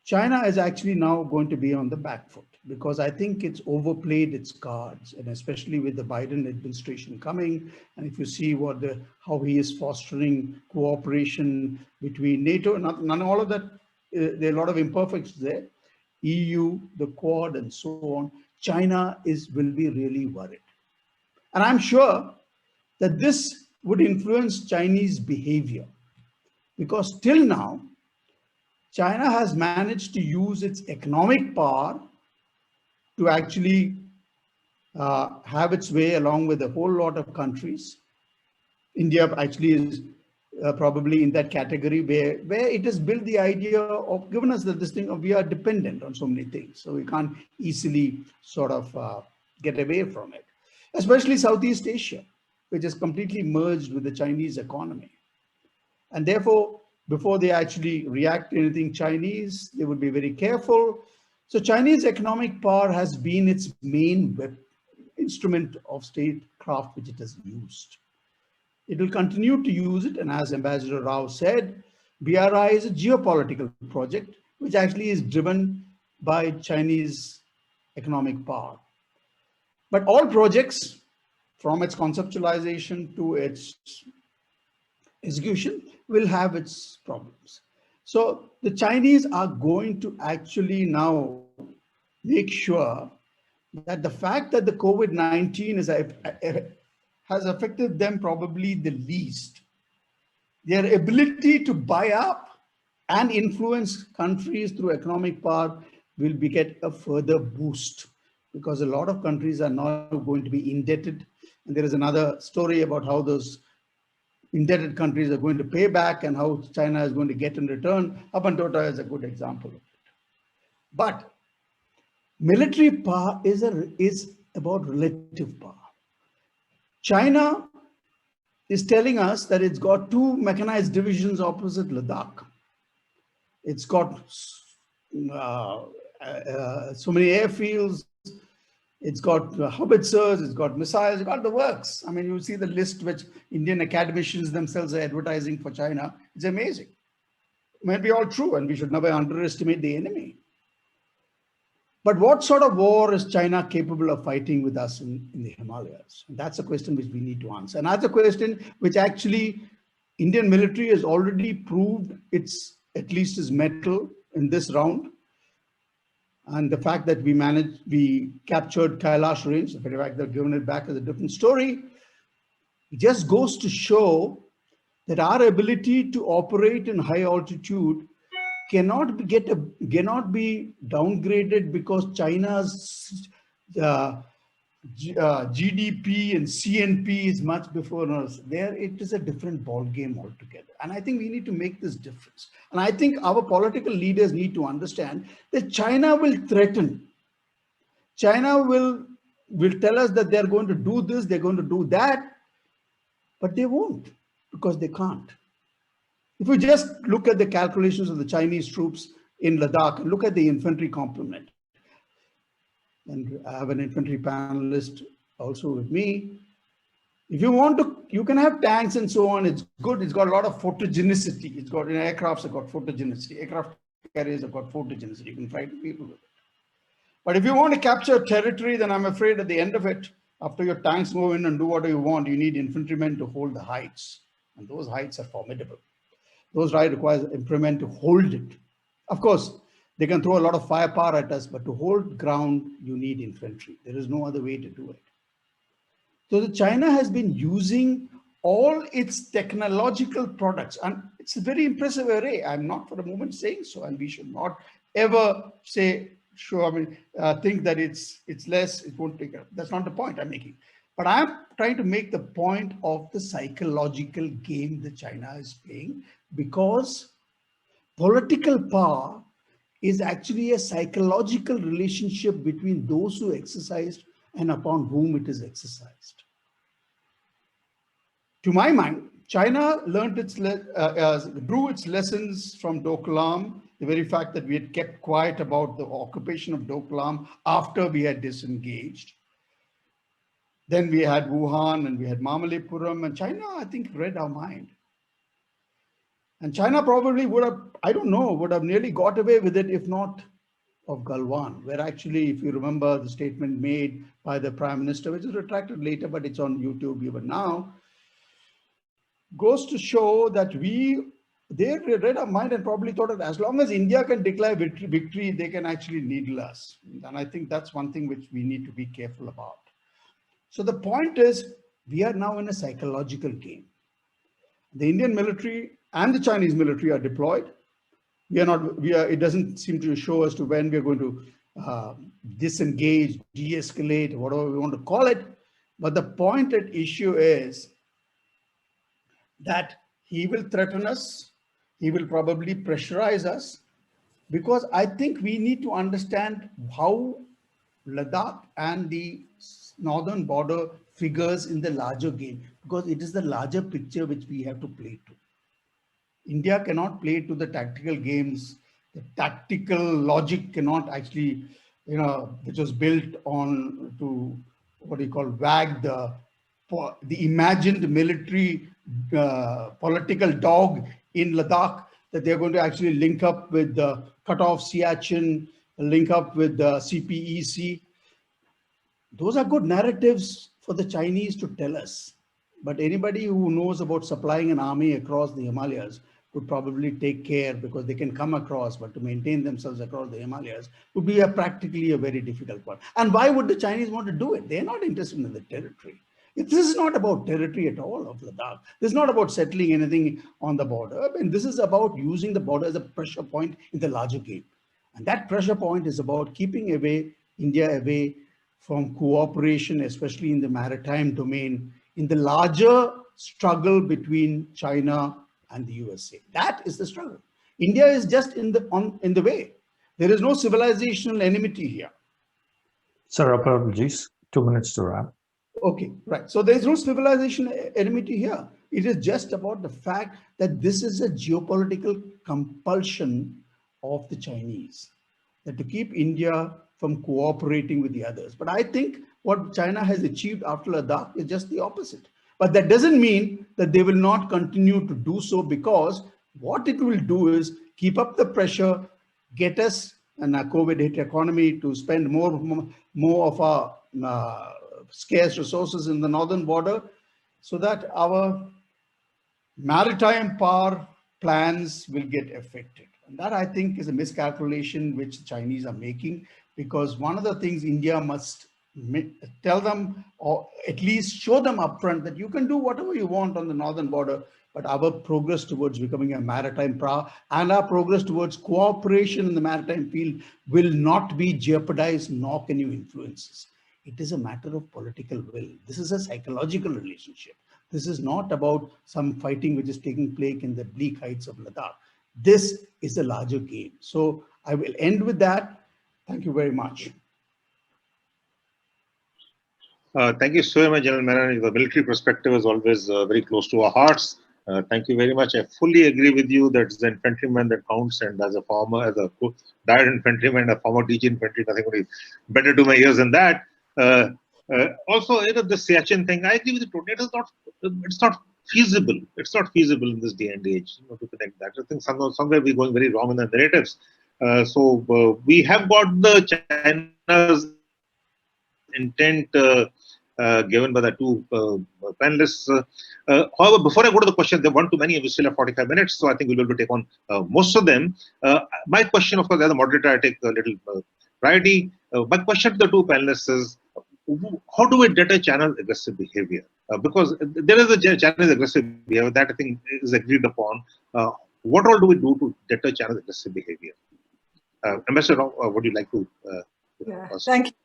China is actually now going to be on the back foot, because I think it's overplayed its cards, and especially with the Biden administration coming. And if you see how he is fostering cooperation between NATO, none of all of that, there are a lot of imperfections there, EU, the Quad, and so on. China will be really worried. And I'm sure that this would influence Chinese behavior, because till now, China has managed to use its economic power to actually have its way along with a whole lot of countries. India actually is probably in that category where it has built the idea of giving us this thing of we are dependent on so many things. So we can't easily sort of get away from it, especially Southeast Asia, which is completely merged with the Chinese economy. And therefore, before they actually react to anything Chinese, they would be very careful. So Chinese economic power has been its main instrument of statecraft which it has used. It will continue to use it, and as Ambassador Rao said, BRI is a geopolitical project which actually is driven by Chinese economic power. But all projects, from its conceptualization to its execution, will have its problems. So the Chinese are going to actually now make sure that the fact that the COVID-19 has affected them probably the least, their ability to buy up and influence countries through economic power will get a further boost, because a lot of countries are now going to be indebted. And there is another story about how those indebted countries are going to pay back and how China is going to get in return. Apantota is a good example of it. But military power is about relative power. China is telling us that it's got 2 mechanized divisions opposite Ladakh. It's got so many airfields. It's got howitzers, it's got missiles, it's got the works. I mean, you see the list which Indian academicians themselves are advertising for China. It's amazing. It might be all true, and we should never underestimate the enemy. But what sort of war is China capable of fighting with us in the Himalayas? And that's a question which we need to answer. And that's a question which actually Indian military has already proved at least its mettle in this round. And the fact that we captured Kailash range, the fact that given it back is a different story, it just goes to show that our ability to operate in high altitude cannot be downgraded because China's GDP and CNP is much before us. There, it is a different ball game altogether. And I think we need to make this difference. And I think our political leaders need to understand that China will threaten. China will tell us that they're going to do this, they're going to do that, but they won't, because they can't. If we just look at the calculations of the Chinese troops in Ladakh and look at the infantry complement, and I have an infantry panelist also with me. If you want to, you can have tanks and so on. It's good. It's got a lot of photogenicity. It's got aircrafts have got photogenicity. Aircraft carriers have got photogenicity. You can fight people with it. But if you want to capture territory, then I'm afraid at the end of it, after your tanks move in and do whatever you want, you need infantrymen to hold the heights. And those heights are formidable. Those heights require infantrymen to hold it. Of course, they can throw a lot of firepower at us, but to hold ground, you need infantry. There is no other way to do it. So China has been using all its technological products. And It's a very impressive array. I'm not for a moment saying so, and we should not ever say, sure, I mean, think that it's less, it won't take. That's not the point I'm making. But I'm trying to make the point of the psychological game that China is playing, because political power is actually a psychological relationship between those who exercised and upon whom it is exercised. To my mind, China drew its lessons from Doklam, the very fact that we had kept quiet about the occupation of Doklam after we had disengaged. Then we had Wuhan and we had Mamallapuram, and China, I think, read our mind. And China probably would have, I don't know, would have nearly got away with it if not of Galwan, where actually, if you remember the statement made by the Prime Minister, which is retracted later, but it's on YouTube even now, goes to show that they read our mind and probably thought that as long as India can declare victory, they can actually needle us. And I think that's one thing which we need to be careful about. So the point is, we are now in a psychological game. The Indian military and the Chinese military are deployed. It doesn't seem to show as to when we're going to disengage, de-escalate, whatever we want to call it. But the point at issue is that he will threaten us. He will probably pressurize us, because I think we need to understand how Ladakh and the northern border figures in the larger game, because it is the larger picture which we have to play to. India cannot play to the tactical games. The tactical logic cannot actually, which was built on to what do you call, wag the imagined military political dog in Ladakh, that they're going to actually link up with the cut off Siachen, link up with the CPEC. Those are good narratives for the Chinese to tell us. But anybody who knows about supplying an army across the Himalayas would probably take care, because they can come across, but to maintain themselves across the Himalayas would be practically a very difficult one. And why would the Chinese want to do it? They're not interested in the territory. This is not about territory at all of Ladakh. This is not about settling anything on the border. I mean, this is about using the border as a pressure point in the larger game. And that pressure point is about keeping India away from cooperation, especially in the maritime domain, in the larger struggle between China and the USA. That is the struggle. India is just in the way. There is no civilizational enmity here. Sir, apologies. 2 minutes to wrap. Okay, right. So there's no civilization enmity here. It is just about the fact that this is a geopolitical compulsion of the Chinese, that to keep India from cooperating with the others. But I think what China has achieved after Ladakh is just the opposite. But that doesn't mean that they will not continue to do so, because what it will do is keep up the pressure, get us and our COVID-hit economy to spend more of our scarce resources in the northern border, so that our maritime power plans will get affected. And that, I think, is a miscalculation which the Chinese are making, because one of the things India must tell them, or at least show them upfront, that you can do whatever you want on the northern border, but our progress towards becoming a maritime power and our progress towards cooperation in the maritime field will not be jeopardized, nor can you influence us. It is a matter of political will. This is a psychological relationship. This is not about some fighting which is taking place in the bleak heights of Ladakh. This is a larger game. So I will end with that. Thank you very much. Thank you so much, General Menon. The military perspective is always very close to our hearts. Thank you very much. I fully agree with you that it's the infantryman that counts, and as a died infantryman, a former DG infantry, nothing would be better to my ears than that. Also, the Siachen thing, I agree with you totally. It's not feasible. It's not feasible in this day and age to connect that. I think somewhere we're going very wrong in the narratives. So we have got the China's intent given by the two panelists. However, before I go to the question, there weren't too many. We still have 45 minutes, so I think we'll be able to take on most of them. My question, of course, as a moderator, I take a little priority. My question to the two panelists is, how do we deter channel aggressive behavior? Because there is a channel aggressive behavior that I think is agreed upon. What all do we do to deter channel aggressive behavior? Ambassador, would you like to?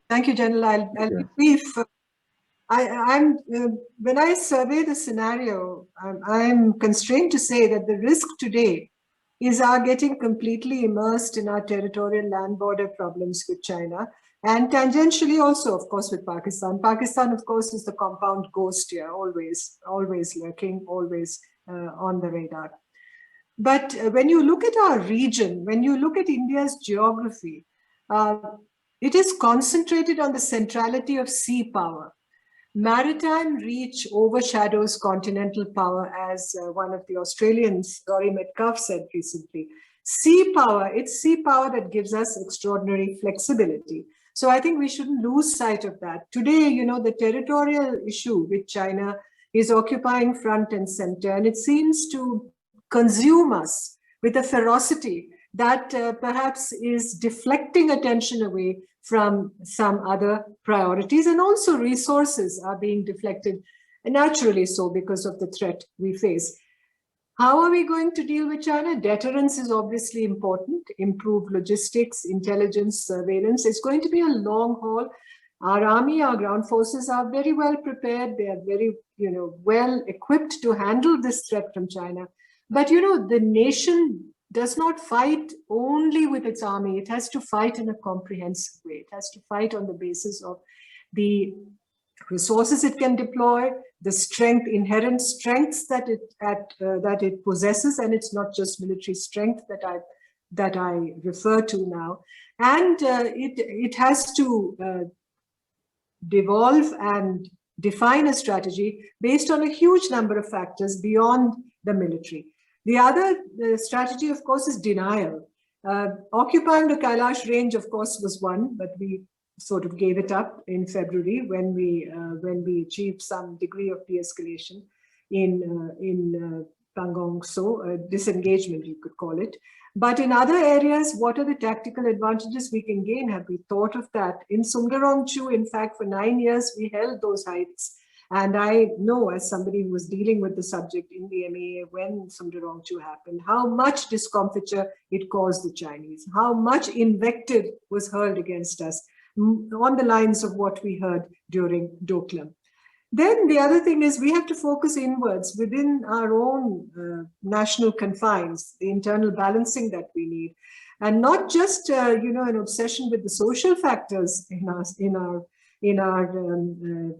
Thank you, General. I'll be brief. When I survey the scenario, I'm constrained to say that the risk today is our getting completely immersed in our territorial land border problems with China, and tangentially also, of course, with Pakistan. Pakistan, of course, is the compound ghost here, always lurking, always on the radar. But when you look at our region, when you look at India's geography, it is concentrated on the centrality of sea power. Maritime reach overshadows continental power, as one of the Australians, Rory Metcalf, said recently. Sea power, it's sea power that gives us extraordinary flexibility. So I think we shouldn't lose sight of that. Today, you know, the territorial issue with China is occupying front and center, and it seems to consume us with a ferocity that perhaps is deflecting attention away from some other priorities, and also resources are being deflected, naturally so, because of the threat we face. How are we going to deal with China? Deterrence is obviously important. Improved logistics, intelligence, surveillance. It's going to be a long haul. Our army, our ground forces are very well prepared. They are very, well equipped to handle this threat from China. But, the nation does not fight only with its army. It has to fight in a comprehensive way. It has to fight on the basis of the resources it can deploy, the inherent strengths that it possesses, and it's not just military strength that I refer to now. And it has to devolve and define a strategy based on a huge number of factors beyond the military. The other strategy, of course, is denial. Occupying the Kailash range, of course, was one, but we sort of gave it up in February when we achieved some degree of de-escalation in Pangong So, disengagement, you could call it. But in other areas, what are the tactical advantages we can gain? Have we thought of that? In Sundarongchu, in fact, for 9 years, we held those heights. And I know, as somebody who was dealing with the subject in the MEA when Sundarongchu happened, how much discomfiture it caused the Chinese, how much invective was hurled against us on the lines of what we heard during Doklam. Then the other thing is we have to focus inwards within our own national confines, the internal balancing that we need, and not just an obsession with the social factors in our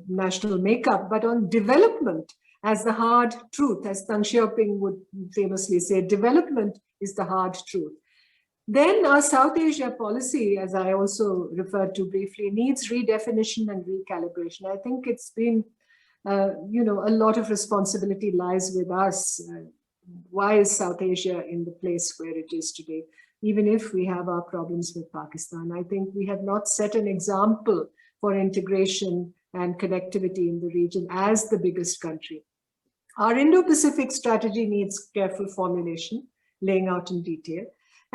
national makeup, but on development as the hard truth. As Deng Xiaoping would famously say, development is the hard truth. Then our South Asia policy, as I also referred to briefly, needs redefinition and recalibration. I think it's been, a lot of responsibility lies with us. Why is South Asia in the place where it is today? Even if we have our problems with Pakistan, I think we have not set an example for integration and connectivity in the region as the biggest country. Our Indo-Pacific strategy needs careful formulation, laying out in detail.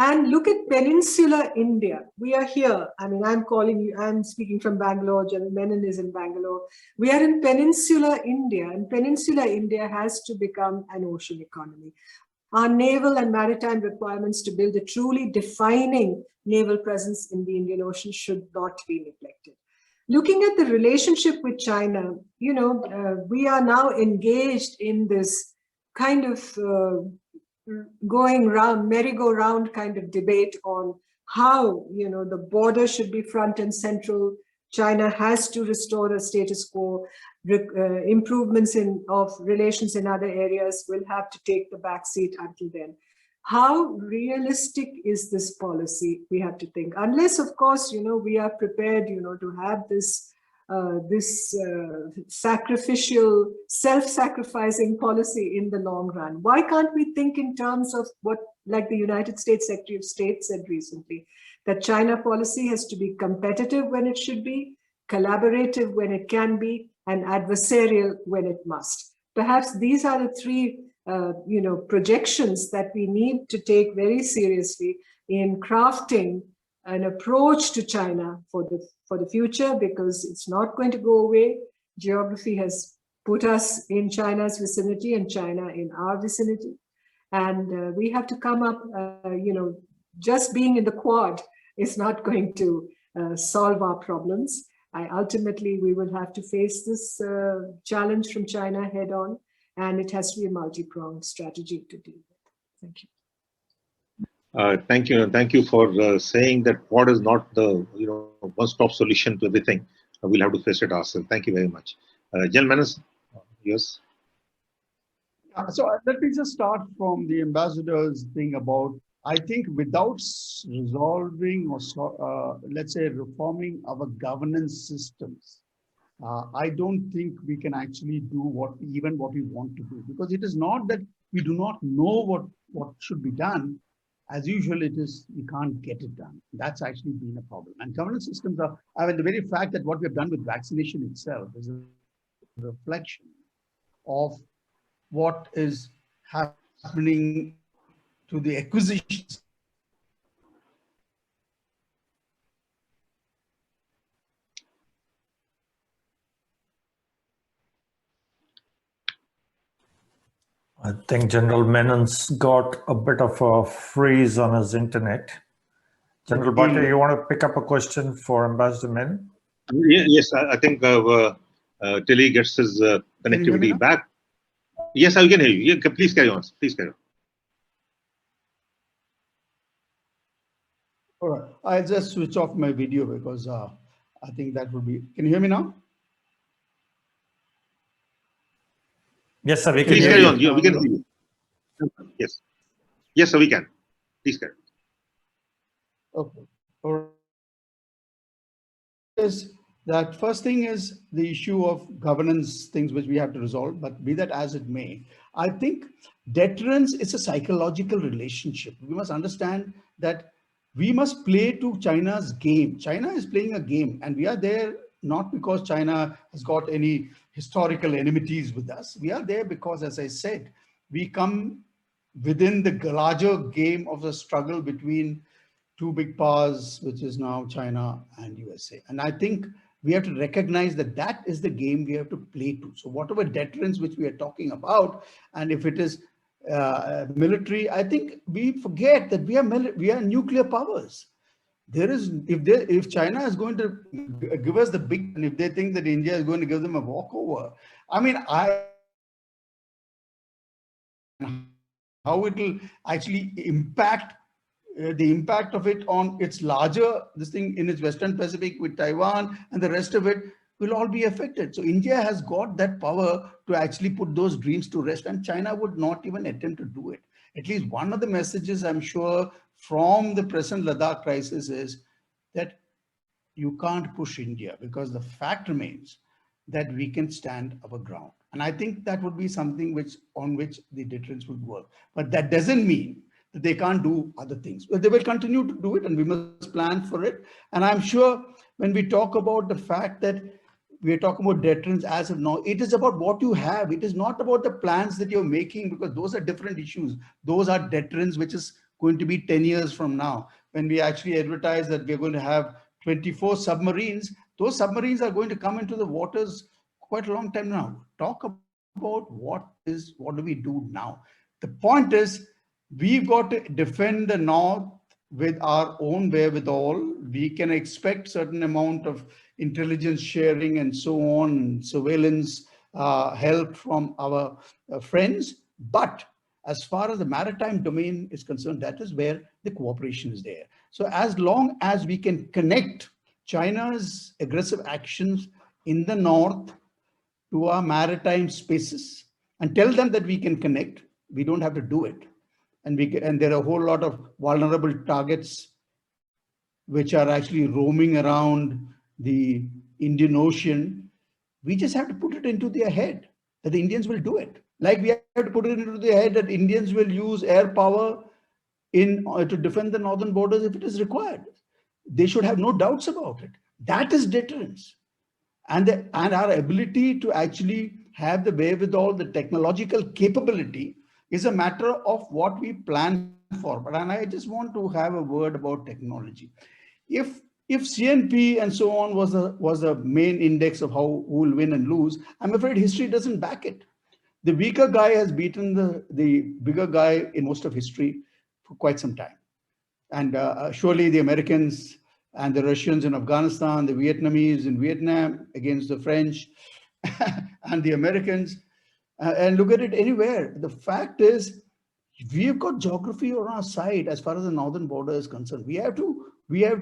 And look at Peninsular India. We are here. I mean, I'm speaking from Bangalore. General Menon is in Bangalore. We are in Peninsular India, and Peninsular India has to become an ocean economy. Our naval and maritime requirements to build a truly defining naval presence in the Indian Ocean should not be neglected. Looking at the relationship with China, we are now engaged in this kind of going round, merry-go-round kind of debate on how, the border should be front and central. China has to restore a status quo. Improvements of relations in other areas will have to take the backseat until then. How realistic is this policy? We have to think. Unless, of course, we are prepared, to have this sacrificial, self-sacrificing policy in the long run. Why can't we think in terms of what, like the United States Secretary of State said recently, that China policy has to be competitive when it should be, collaborative when it can be, and adversarial when it must. Perhaps these are the three projections that we need to take very seriously in crafting an approach to China for for the future, because it's not going to go away. Geography has put us in China's vicinity and China in our vicinity. And we have to come up, just being in the Quad is not going to solve our problems. Ultimately, we will have to face this challenge from China head on, and it has to be a multi-pronged strategy to deal with. Thank you. Thank you. Thank you for saying that Quad is not the one-stop solution to everything. We'll have to face it ourselves. Thank you very much. Gentlemen, yes. So let me just start from the ambassador's thing about, I think without resolving or let's say reforming our governance systems, I don't think we can actually do what we want to do, because it is not that we do not know what should be done. As usual, it is we can't get it done. That's actually been a problem. And governance systems are, the very fact that what we have done with vaccination itself is a reflection of what is happening to the acquisitions. I think General Menon's got a bit of a freeze on his internet. General Bhatia, you want to pick up a question for Ambassador Menon? Yes, I think till he gets his connectivity back. Yes, I can hear you. Yeah, please carry on. Please carry on. All right, I'll just switch off my video because I think that would be. Can you hear me now? Yes, sir. We can Please hear carry you. on. Yeah, we can hear you. Yes. Yes, sir, we can. Please carry on. Okay. All right. Is that first thing is the issue of governance things which we have to resolve, but be that as it may, I think deterrence is a psychological relationship. We must understand that we must play to China's game. China is playing a game, and we are there not because China has got any historical enmities with us. We are there because, as I said, we come within the larger game of the struggle between two big powers, which is now China and USA. And I think we have to recognize that that is the game we have to play to. So whatever deterrence which we are talking about, and if it is military, I think we forget that we are nuclear powers. There is, if China is going to give us the big, and if they think that India is going to give them a walkover, I mean, how it will actually impact the impact of it on its larger, this thing in its Western Pacific with Taiwan and the rest of it will all be affected. So India has got that power to actually put those dreams to rest, and China would not even attempt to do it. At least one of the messages I'm sure from the present Ladakh crisis is that you can't push India, because the fact remains that we can stand our ground. And I think that would be something on which the deterrence would work. But that doesn't mean that they can't do other things. But they will continue to do it, and we must plan for it. And I'm sure when we talk about the fact that we are talking about deterrence as of now, it is about what you have. It is not about the plans that you're making, because those are different issues. Those are deterrence, which is going to be 10 years from now. When we actually advertise that we're going to have 24 submarines, those submarines are going to come into the waters quite a long time now. Talk about what do we do now? The point is, we've got to defend the North with our own wherewithal. We can expect certain amount of intelligence sharing and so on, surveillance help from our friends. But as far as the maritime domain is concerned, that is where the cooperation is there. So as long as we can connect China's aggressive actions in the North to our maritime spaces and tell them that we can connect, we don't have to do it. And there are a whole lot of vulnerable targets which are actually roaming around the Indian Ocean. We just have to put it into their head that the Indians will do it. Like we have to put it into their head that Indians will use air power to defend the northern borders if it is required. They should have no doubts about it. That is deterrence. And our ability to actually have the wherewithal, the technological capability is a matter of what we plan for. And I just want to have a word about technology. If If CNP and so on was the main index of who will win and lose, I'm afraid history doesn't back it. The weaker guy has beaten the bigger guy in most of history for quite some time. And surely the Americans and the Russians in Afghanistan, the Vietnamese in Vietnam against the French and the Americans, and look at it anywhere. The fact is, we have got geography on our side as far as the northern border is concerned. We have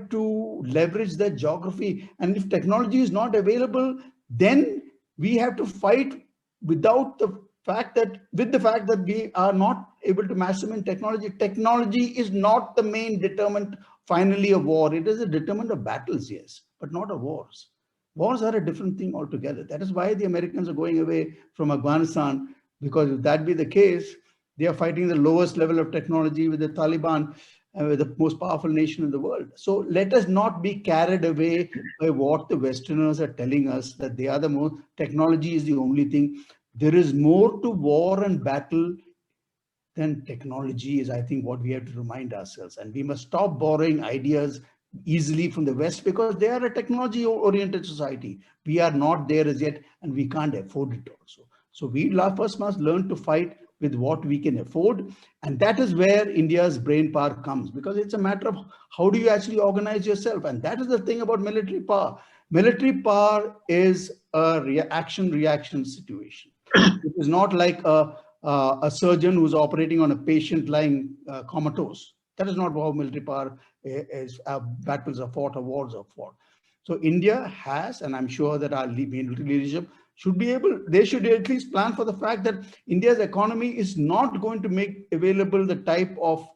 to leverage that geography. And if technology is not available, then we have to fight with the fact that we are not able to master in technology. Technology is not the main determinant finally of war. It is a determinant of battles, yes, but not of wars. Wars are a different thing altogether. That is why the Americans are going away from Afghanistan, because if that be the case, they are fighting the lowest level of technology with the Taliban, with the most powerful nation in the world. So let us not be carried away by what the Westerners are telling us, that they are the most, technology is the only thing. There is more to war and battle than technology is, I think, what we have to remind ourselves. And we must stop borrowing ideas easily from the West, because they are a technology-oriented society. We are not there as yet, and we can't afford it also. So we first must learn to fight with what we can afford. And that is where India's brain power comes, because it's a matter of how do you actually organize yourself. And that is the thing about military power. Military power is a reaction situation. It is not like a surgeon who's operating on a patient lying comatose. That is not how military power is. Battles are fought or wars are fought. So India has, and I'm sure that our military leadership should be able, they should at least plan for the fact that India's economy is not going to make available the type of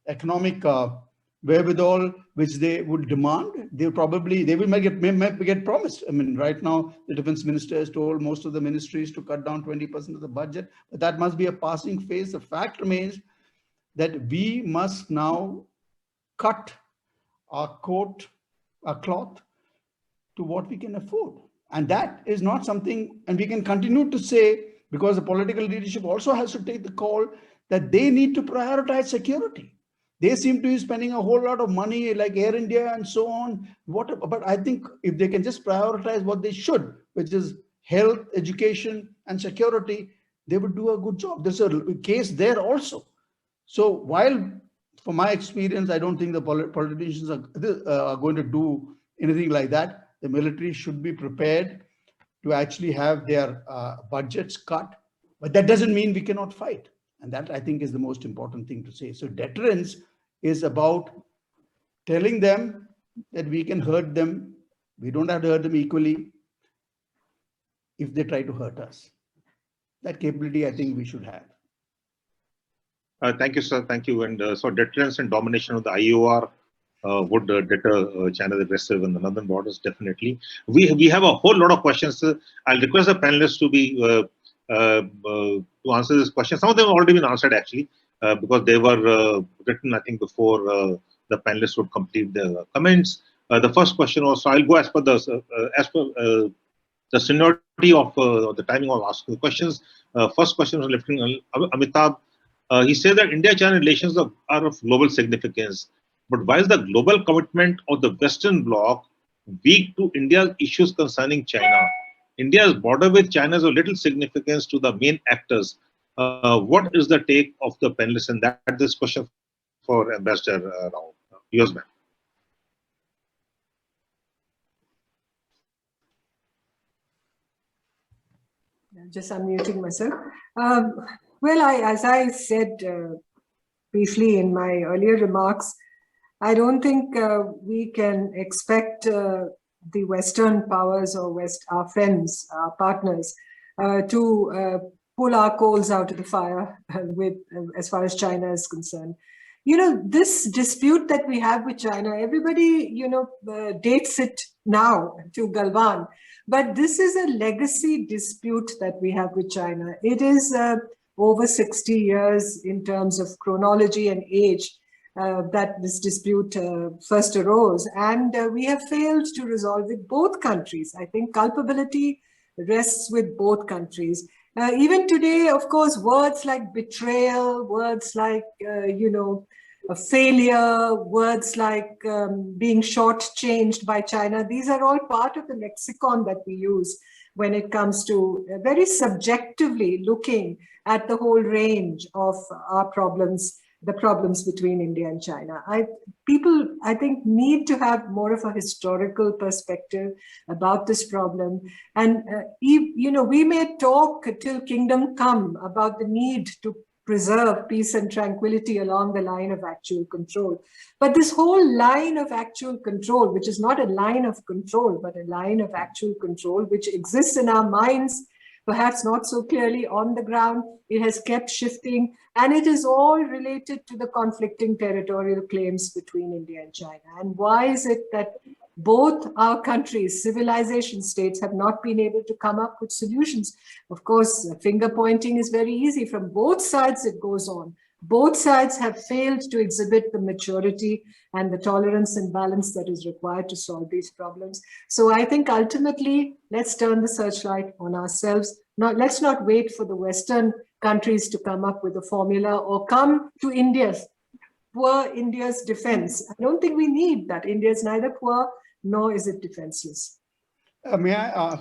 economic wherewithal which they would demand. They will get promised. I mean, right now, the defense minister has told most of the ministries to cut down 20% of the budget, but that must be a passing phase. The fact remains that we must now cut our cloth to what we can afford. And that is not something, and we can continue to say, because the political leadership also has to take the call, that they need to prioritize security. They seem to be spending a whole lot of money like Air India and so on. But I think if they can just prioritize what they should, which is health, education, and security, they would do a good job. There's a case there also. So while, from my experience, I don't think the politicians are going to do anything like that, the military should be prepared to actually have their budgets cut. But that doesn't mean we cannot fight. And that, I think, is the most important thing to say. So deterrence is about telling them that we can hurt them. We don't have to hurt them equally if they try to hurt us. That capability, I think, we should have. Thank you, sir. Thank you. And so deterrence and domination of the IOR would deter China's aggressive in the northern borders, definitely. We have a whole lot of questions. I'll request the panelists to be to answer this question. Some of them have already been answered, actually, because they were written, I think, before the panelists would complete their comments. The first question was, so I'll go as per the seniority of the timing of asking the questions. First question was Lieutenant Amitabh. He said that India-China relations are of global significance, but why is the global commitment of the Western Bloc weak to India's issues concerning China? India's border with China is of little significance to the main actors. What is the take of the panelists? And that this question for Ambassador Rao. Yours, ma'am. Just unmuting myself. Well, as I said briefly in my earlier remarks, I don't think we can expect the Western powers or our friends, our partners, to pull our coals out of the fire as far as China is concerned. You know, this dispute that we have with China, everybody, dates it now to Galwan, but this is a legacy dispute that we have with China. It is over 60 years in terms of chronology and age that this dispute first arose, and we have failed to resolve it. Both countries, I think culpability rests with both countries. Even today, of course, words like betrayal, words like, a failure, words like being shortchanged by China. These are all part of the lexicon that we use when it comes to very subjectively looking at the whole range of our problems, the problems between India and China. People, I think, need to have more of a historical perspective about this problem. And, we may talk till kingdom come about the need to preserve peace and tranquility along the line of actual control. But this whole line of actual control, which is not a line of control, but a line of actual control, which exists in our minds, perhaps not so clearly on the ground, it has kept shifting, and it is all related to the conflicting territorial claims between India and China. And why is it that both our countries, civilization states, have not been able to come up with solutions? Of course, finger pointing is very easy. From both sides it goes on. Both sides have failed to exhibit the maturity and the tolerance and balance that is required to solve these problems. So I think ultimately, let's turn the searchlight on ourselves. Let's not wait for the Western countries to come up with a formula or come to India's defense. I don't think we need that. India is neither poor nor is it defenseless. May I?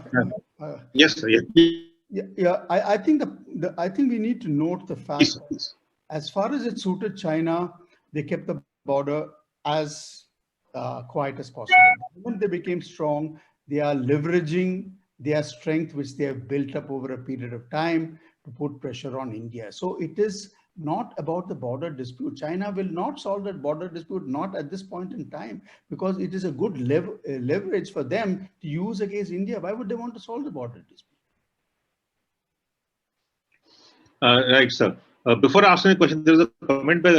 Yes, sir. Yeah. I think we need to note the fact that as far as it suited China, they kept the border as quiet as possible. When they became strong, they are leveraging their strength, which they have built up over a period of time, to put pressure on India. So it is not about the border dispute. China will not solve that border dispute, not at this point in time, because it is a good leverage for them to use against India. Why would they want to solve the border dispute? Right, sir. Before asking a question, there is a comment by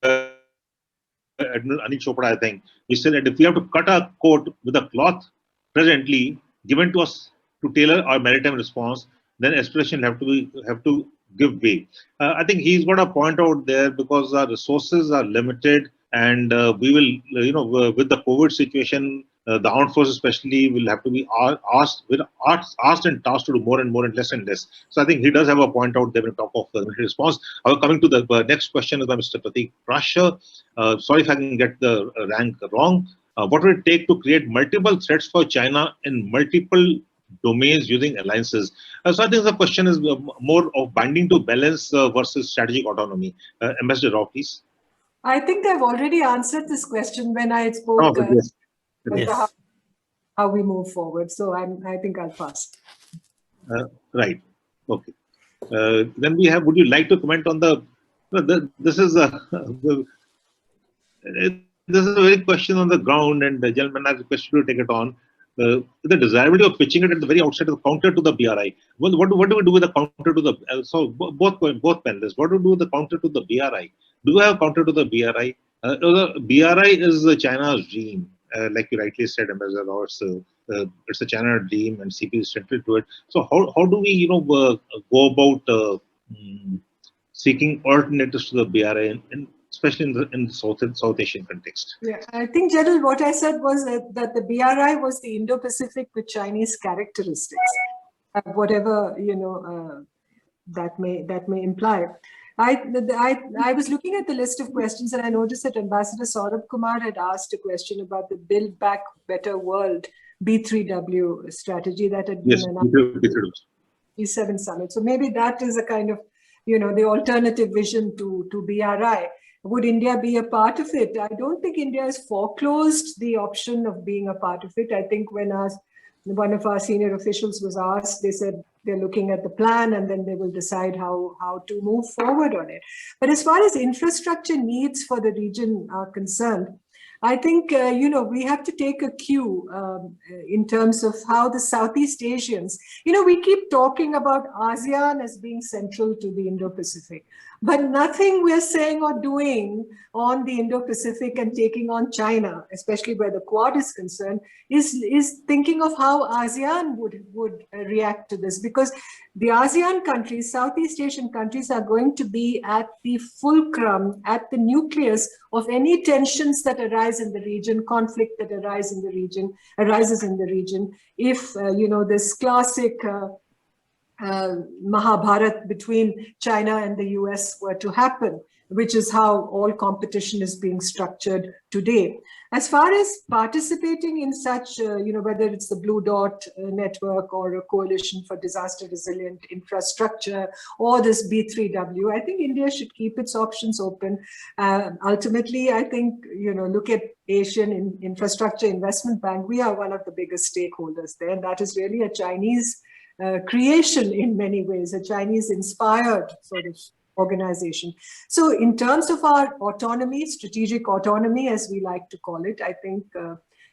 Admiral Anil Chopra, I think. He said that if we have to cut a coat with a cloth presently given to us to tailor our maritime response, then aspiration have to give way. I think he's got a point out there, because our resources are limited, and we will, with the COVID situation, the armed forces especially will have to be asked and tasked to do more and more and less and less. So I think he does have a point out there when we talk of the military response. Coming to the next question is by Mr. Pratik Prakash. Sorry if I can get the rank wrong. What will it take to create multiple threats for China in multiple domains using alliances? So I think the question is more of binding to balance versus strategic autonomy. Ambassador Rao, please. I think I've already answered this question when I spoke Yes. how we move forward. So I think I'll pass. Right. Okay. Then we have. Would you like to comment on this is a very question on the ground, and the gentleman has requested to take it on. The desirability of pitching it at the very outset of the counter to the BRI. What do we do with the counter to the so both panelists? What do we do with the counter to the BRI? Do we have a counter to the BRI? The BRI is China's dream, like you rightly said, Ambassador Rao. It's a China dream, and CP is central to it. So how do we go about seeking alternatives to the BRI, and especially in the South Asian context? Yeah, I think, General, what I said was that the BRI was the Indo-Pacific with Chinese characteristics, whatever that may imply. I was looking at the list of questions, and I noticed that Ambassador Saurabh Kumar had asked a question about the Build Back Better World B3W strategy that had been announced G7 summit. So maybe that is a kind of the alternative vision to BRI. Would India be a part of it? I don't think India has foreclosed the option of being a part of it. I think when one of our senior officials was asked, they said they're looking at the plan and then they will decide how to move forward on it. But as far as infrastructure needs for the region are concerned, I think, we have to take a cue in terms of how the Southeast Asians, we keep talking about ASEAN as being central to the Indo-Pacific, but nothing we're saying or doing on the Indo-Pacific and taking on China, especially where the Quad is concerned, is thinking of how ASEAN would react to this, because the ASEAN countries, Southeast Asian countries, are going to be at the fulcrum, at the nucleus of any tensions that arise in the region, conflict that arises in the region, if, this classic Mahabharat between China and the US were to happen, which is how all competition is being structured today. As far as participating in such, whether it's the Blue Dot network or a coalition for disaster resilient infrastructure or this B3W, I think India should keep its options open. Ultimately, I think, look at Asian Infrastructure Investment Bank. We are one of the biggest stakeholders there, and that is really a Chinese creation in many ways, a Chinese inspired sort of organization. So in terms of our autonomy, strategic autonomy, as we like to call it, I think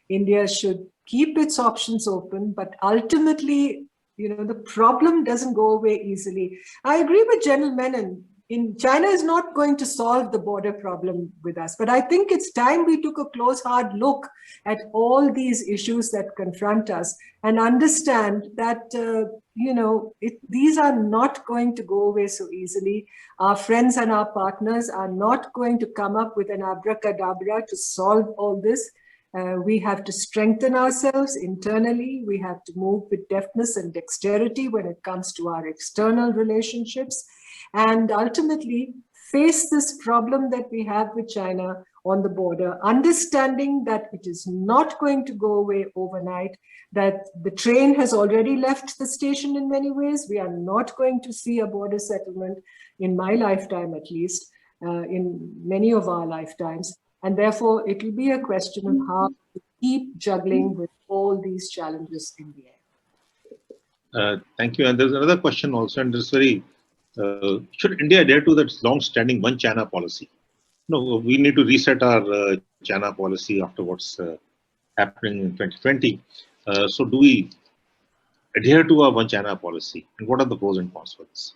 India should keep its options open, but ultimately, the problem doesn't go away easily. I agree with General Menon. China is not going to solve the border problem with us, but I think it's time we took a close, hard look at all these issues that confront us and understand that, these are not going to go away so easily. Our friends and our partners are not going to come up with an abracadabra to solve all this. We have to strengthen ourselves internally. We have to move with deftness and dexterity when it comes to our external relationships, and ultimately face this problem that we have with China on the border, understanding that it is not going to go away overnight, that the train has already left the station in many ways. We are not going to see a border settlement in my lifetime, at least, in many of our lifetimes. And therefore, it will be a question of how to keep juggling with all these challenges in the air. Thank you. And there's another question also, and it's very, should India adhere to that long-standing one China policy? No, we need to reset our China policy after what's happening in 2020. So do we adhere to our one China policy? And what are the pros and cons for this?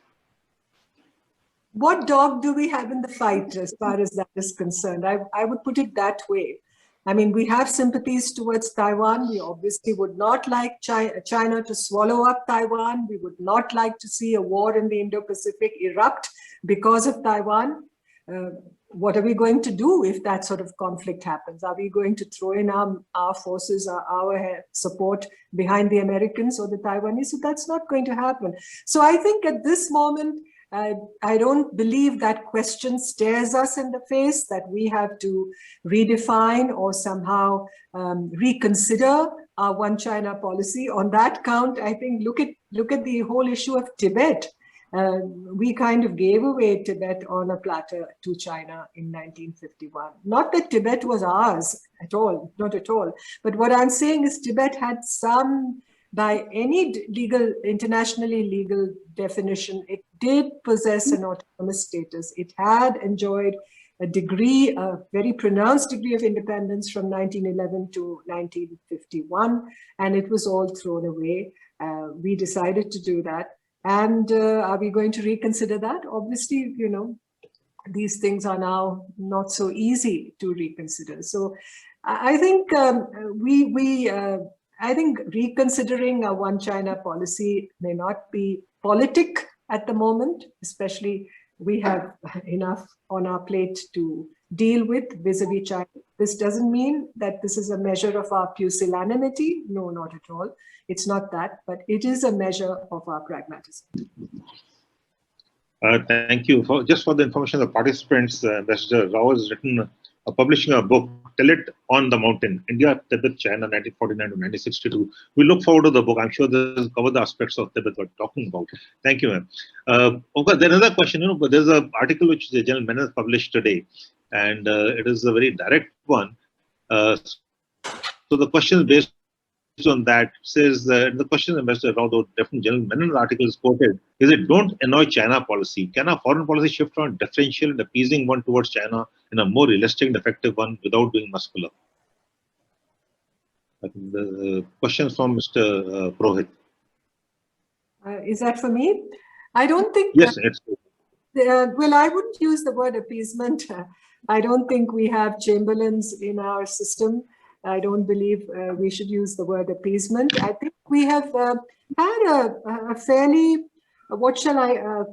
What dog do we have in the fight as far as that is concerned? I would put it that way. I mean, we have sympathies towards Taiwan. We obviously would not like China to swallow up Taiwan. We would not like to see a war in the Indo-Pacific erupt because of Taiwan. What are we going to do if that sort of conflict happens? Are we going to throw in our forces, our support behind the Americans or the Taiwanese? So that's not going to happen. So I think at this moment, I don't believe that question stares us in the face, that we have to redefine or somehow reconsider our one China policy. On that count, I think look at the whole issue of Tibet. We kind of gave away Tibet on a platter to China in 1951. Not that Tibet was ours at all, not at all. But what I'm saying is Tibet had some, by any internationally legal definition, it did possess an autonomous status. It had enjoyed a degree, a very pronounced degree of independence from 1911 to 1951, and it was all thrown away. We decided to do that. And are we going to reconsider that? Obviously, these things are now not so easy to reconsider. So I think I think reconsidering a one China policy may not be politic at the moment, especially we have enough on our plate to deal with vis-a-vis China. This doesn't mean that this is a measure of our pusillanimity. No, not at all. It's not that, but it is a measure of our pragmatism. Thank you. Just for the information of the participants, Ambassador Rao has written, publishing a book, Tell It on the Mountain, India, Tibet, China, 1949 to 1962. We look forward to the book. I'm sure this will cover the aspects of Tibet we're talking about. Thank you, ma'am. Okay, there's another question. There's an article which the General Menon published today, and it is a very direct one. So the question is based on that. Says the question, Ambassador Rao, the different General Menon article is quoted, is it don't annoy China policy. Can our foreign policy shift from a differential and appeasing one towards China in a more realistic and effective one without being muscular? The question from Mr. Prohit. Is that for me? I don't think. Yes, it's. Well, I wouldn't use the word appeasement. I don't think we have Chamberlains in our system. I don't believe we should use the word appeasement. I think we have had a fairly, what shall I,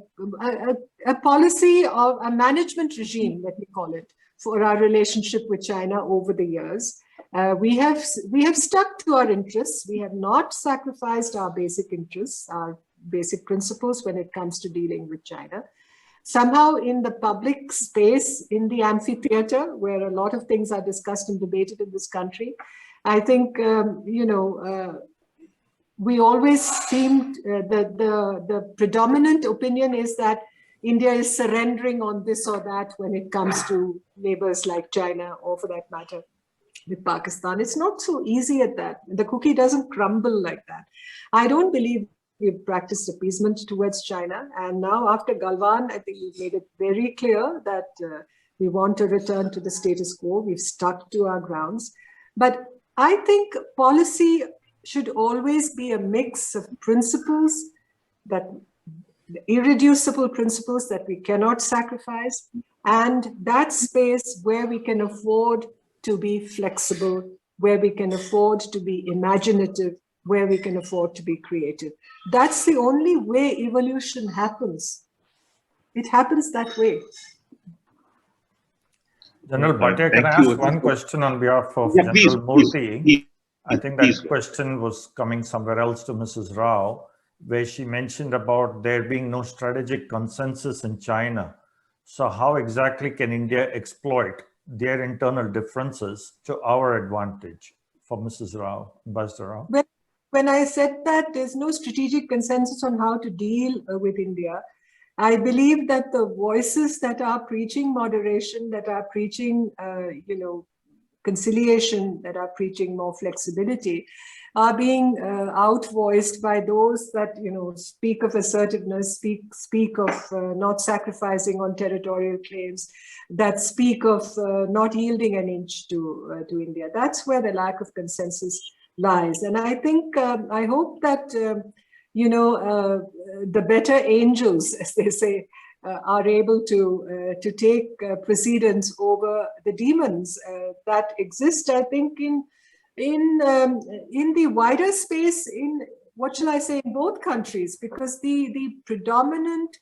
a policy of a management regime, let me call it, for our relationship with China over the years. We have stuck to our interests. We have not sacrificed our basic interests, our basic principles when it comes to dealing with China. Somehow in the public space, in the amphitheater, where a lot of things are discussed and debated in this country, I think, we always seemed, the predominant opinion is that India is surrendering on this or that when it comes to neighbors like China, or for that matter, with Pakistan. It's not so easy at that. The cookie doesn't crumble like that. I don't believe we've practiced appeasement towards China. And now after Galwan, I think we've made it very clear that we want to return to the status quo. We've stuck to our grounds. But I think policy should always be a mix of principles, that irreducible principles that we cannot sacrifice, and that space where we can afford to be flexible, where we can afford to be imaginative, where we can afford to be creative. That's the only way evolution happens. It happens that way. General Bhatia, can I ask one question on behalf of General Murthy? I think that question was coming somewhere else to Mrs. Rao, where she mentioned about there being no strategic consensus in China. So how exactly can India exploit their internal differences to our advantage? For Mrs. Rao, Ambassador Rao. When I said that there's no strategic consensus on how to deal with India, I believe that the voices that are preaching moderation, that are preaching, conciliation, that are preaching more flexibility, are being outvoiced by those that speak of assertiveness, speak of not sacrificing on territorial claims, that speak of not yielding an inch to India. That's where the lack of consensus lies. And I think, I hope that the better angels, as they say, are able to take precedence over the demons that exist, I think, in the wider space, in, what shall I say, in both countries, because the predominant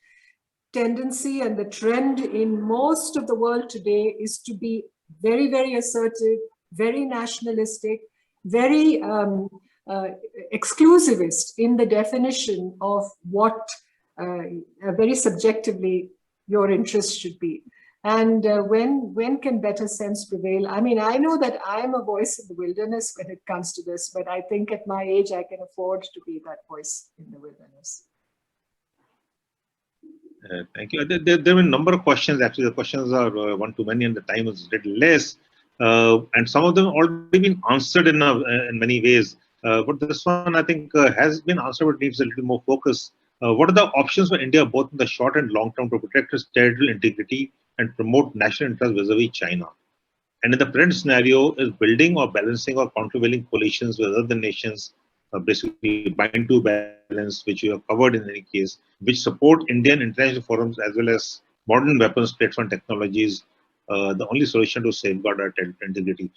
tendency and the trend in most of the world today is to be very, very assertive, very nationalistic, very exclusivist in the definition of what very subjectively your interests should be. And when can better sense prevail? I mean, I know that I'm a voice in the wilderness when it comes to this, but I think at my age, I can afford to be that voice in the wilderness. Thank you. There were a number of questions. Actually, the questions are one too many and the time is a little less. And some of them have already been answered in many ways. But this one, I think, has been answered, but needs a little more focus. What are the options for India, both in the short and long term, to protect its territorial integrity and promote national interest vis-a-vis China? And in the present scenario, is building or balancing or countervailing coalitions with other nations, basically bind to balance, which you have covered in any case, which support Indian international forums as well as modern weapons, platform technologies, the only solution to safeguard our territorial integrity.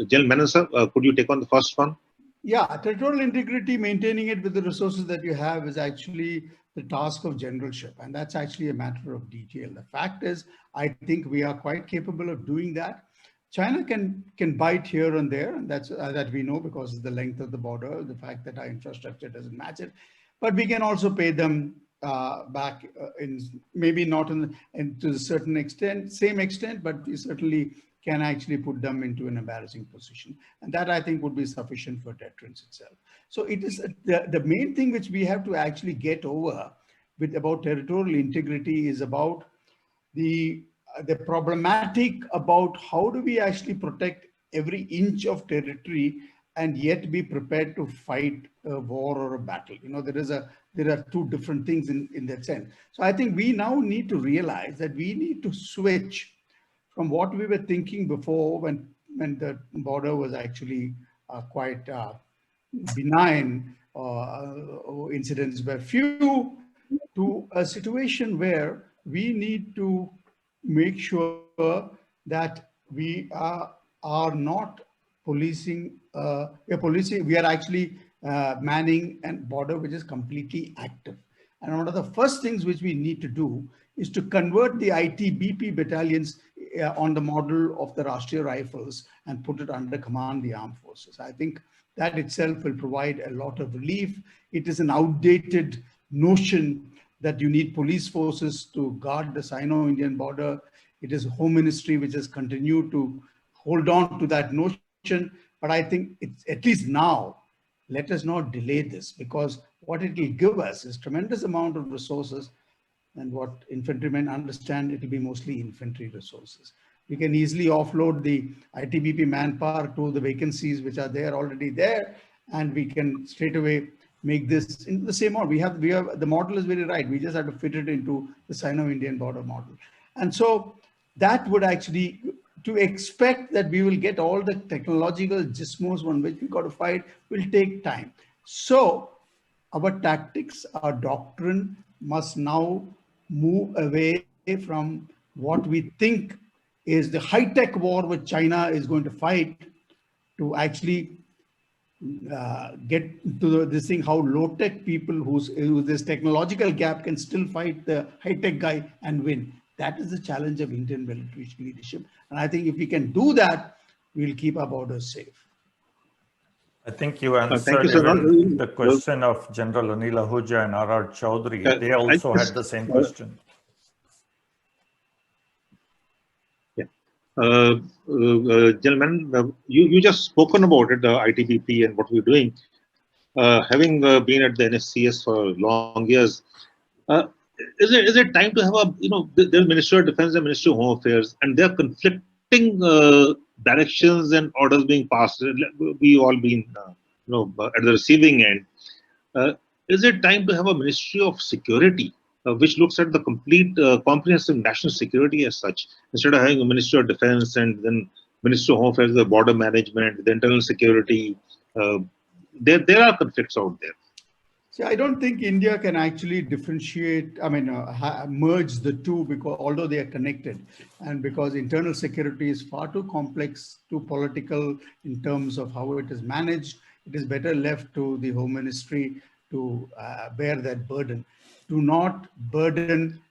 General Menon, sir, could you take on the first one? Yeah, territorial integrity, maintaining it with the resources that you have, is actually the task of generalship, and that's actually a matter of detail. The fact is, I think we are quite capable of doing that. China can bite here and there, and that's that we know because of the length of the border, the fact that our infrastructure doesn't match it. But we can also pay them back in maybe not to a certain extent, same extent, but we certainly can actually put them into an embarrassing position. And that, I think, would be sufficient for deterrence itself. So it is the main thing which we have to actually get over about territorial integrity is about the problematic about how do we actually protect every inch of territory and yet be prepared to fight a war or a battle. There are two different things in that sense. So I think we now need to realize that we need to switch from what we were thinking before when the border was actually quite benign, incidents were few, to a situation where we need to make sure that we are not policing, we are actually manning a border which is completely active. And one of the first things which we need to do is to convert the ITBP battalions on the model of the Rashtriya Rifles and put it under command the armed forces. I think That itself will provide a lot of relief. It is an outdated notion that you need police forces to guard the Sino-Indian border. It is Home Ministry which has continued to hold on to that notion. But I think it's, at least now, let us not delay this, because what it will give us is tremendous amount of resources, and what infantrymen understand, it will be mostly infantry resources. We can easily offload the ITBP manpower to the vacancies which are there already there, and we can straight away make this in the same model. We have the model is very right. We just have to fit it into the Sino-Indian border model. And so that would actually, to expect that we will get all the technological gizmos on which we got to fight will take time. So our tactics, our doctrine must now move away from what we think is the high-tech war which China is going to fight, to actually get to this thing how low-tech people who's this technological gap can still fight the high-tech guy and win. That is the challenge of Indian military leadership. And I think if we can do that, we'll keep our borders safe. I think you answered the question of General Anil Ahuja and R.R. Chaudhary. They also had the same question. Gentlemen, you just spoken about it, the ITBP and what we're doing. Having been at the NSCS for long years, is it time to have a, the Ministry of Defense and Ministry of Home Affairs, and they're conflicting directions and orders being passed. We all been, at the receiving end. Is it time to have a Ministry of Security, which looks at the complete comprehensive national security as such, instead of having a Ministry of Defense and then Ministry of Home Affairs, the border management, the internal security? There are conflicts out there. See, I don't think India can actually differentiate, merge the two, because although they are connected, and because internal security is far too complex, too political in terms of how it is managed, it is better left to the Home Ministry to bear that burden. Do not burden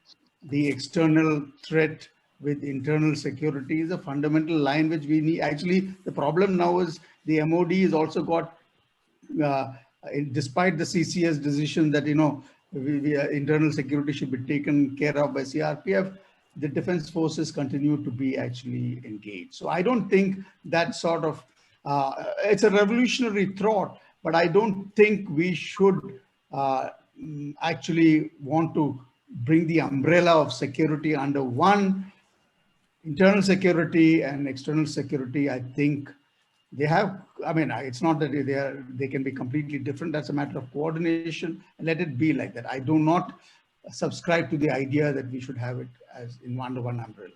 the external threat with internal security is a fundamental line which we need. Actually, the problem now is the MOD has also got, despite the CCS decision that, internal security should be taken care of by CRPF, the defense forces continue to be actually engaged. So I don't think that sort of, it's a revolutionary thought, but I don't think we should actually want to bring the umbrella of security under one. Internal security and external security, I think they have, it's not that they can be completely different. That's a matter of coordination, and let it be like that. I do not subscribe to the idea that we should have it as in under one umbrella.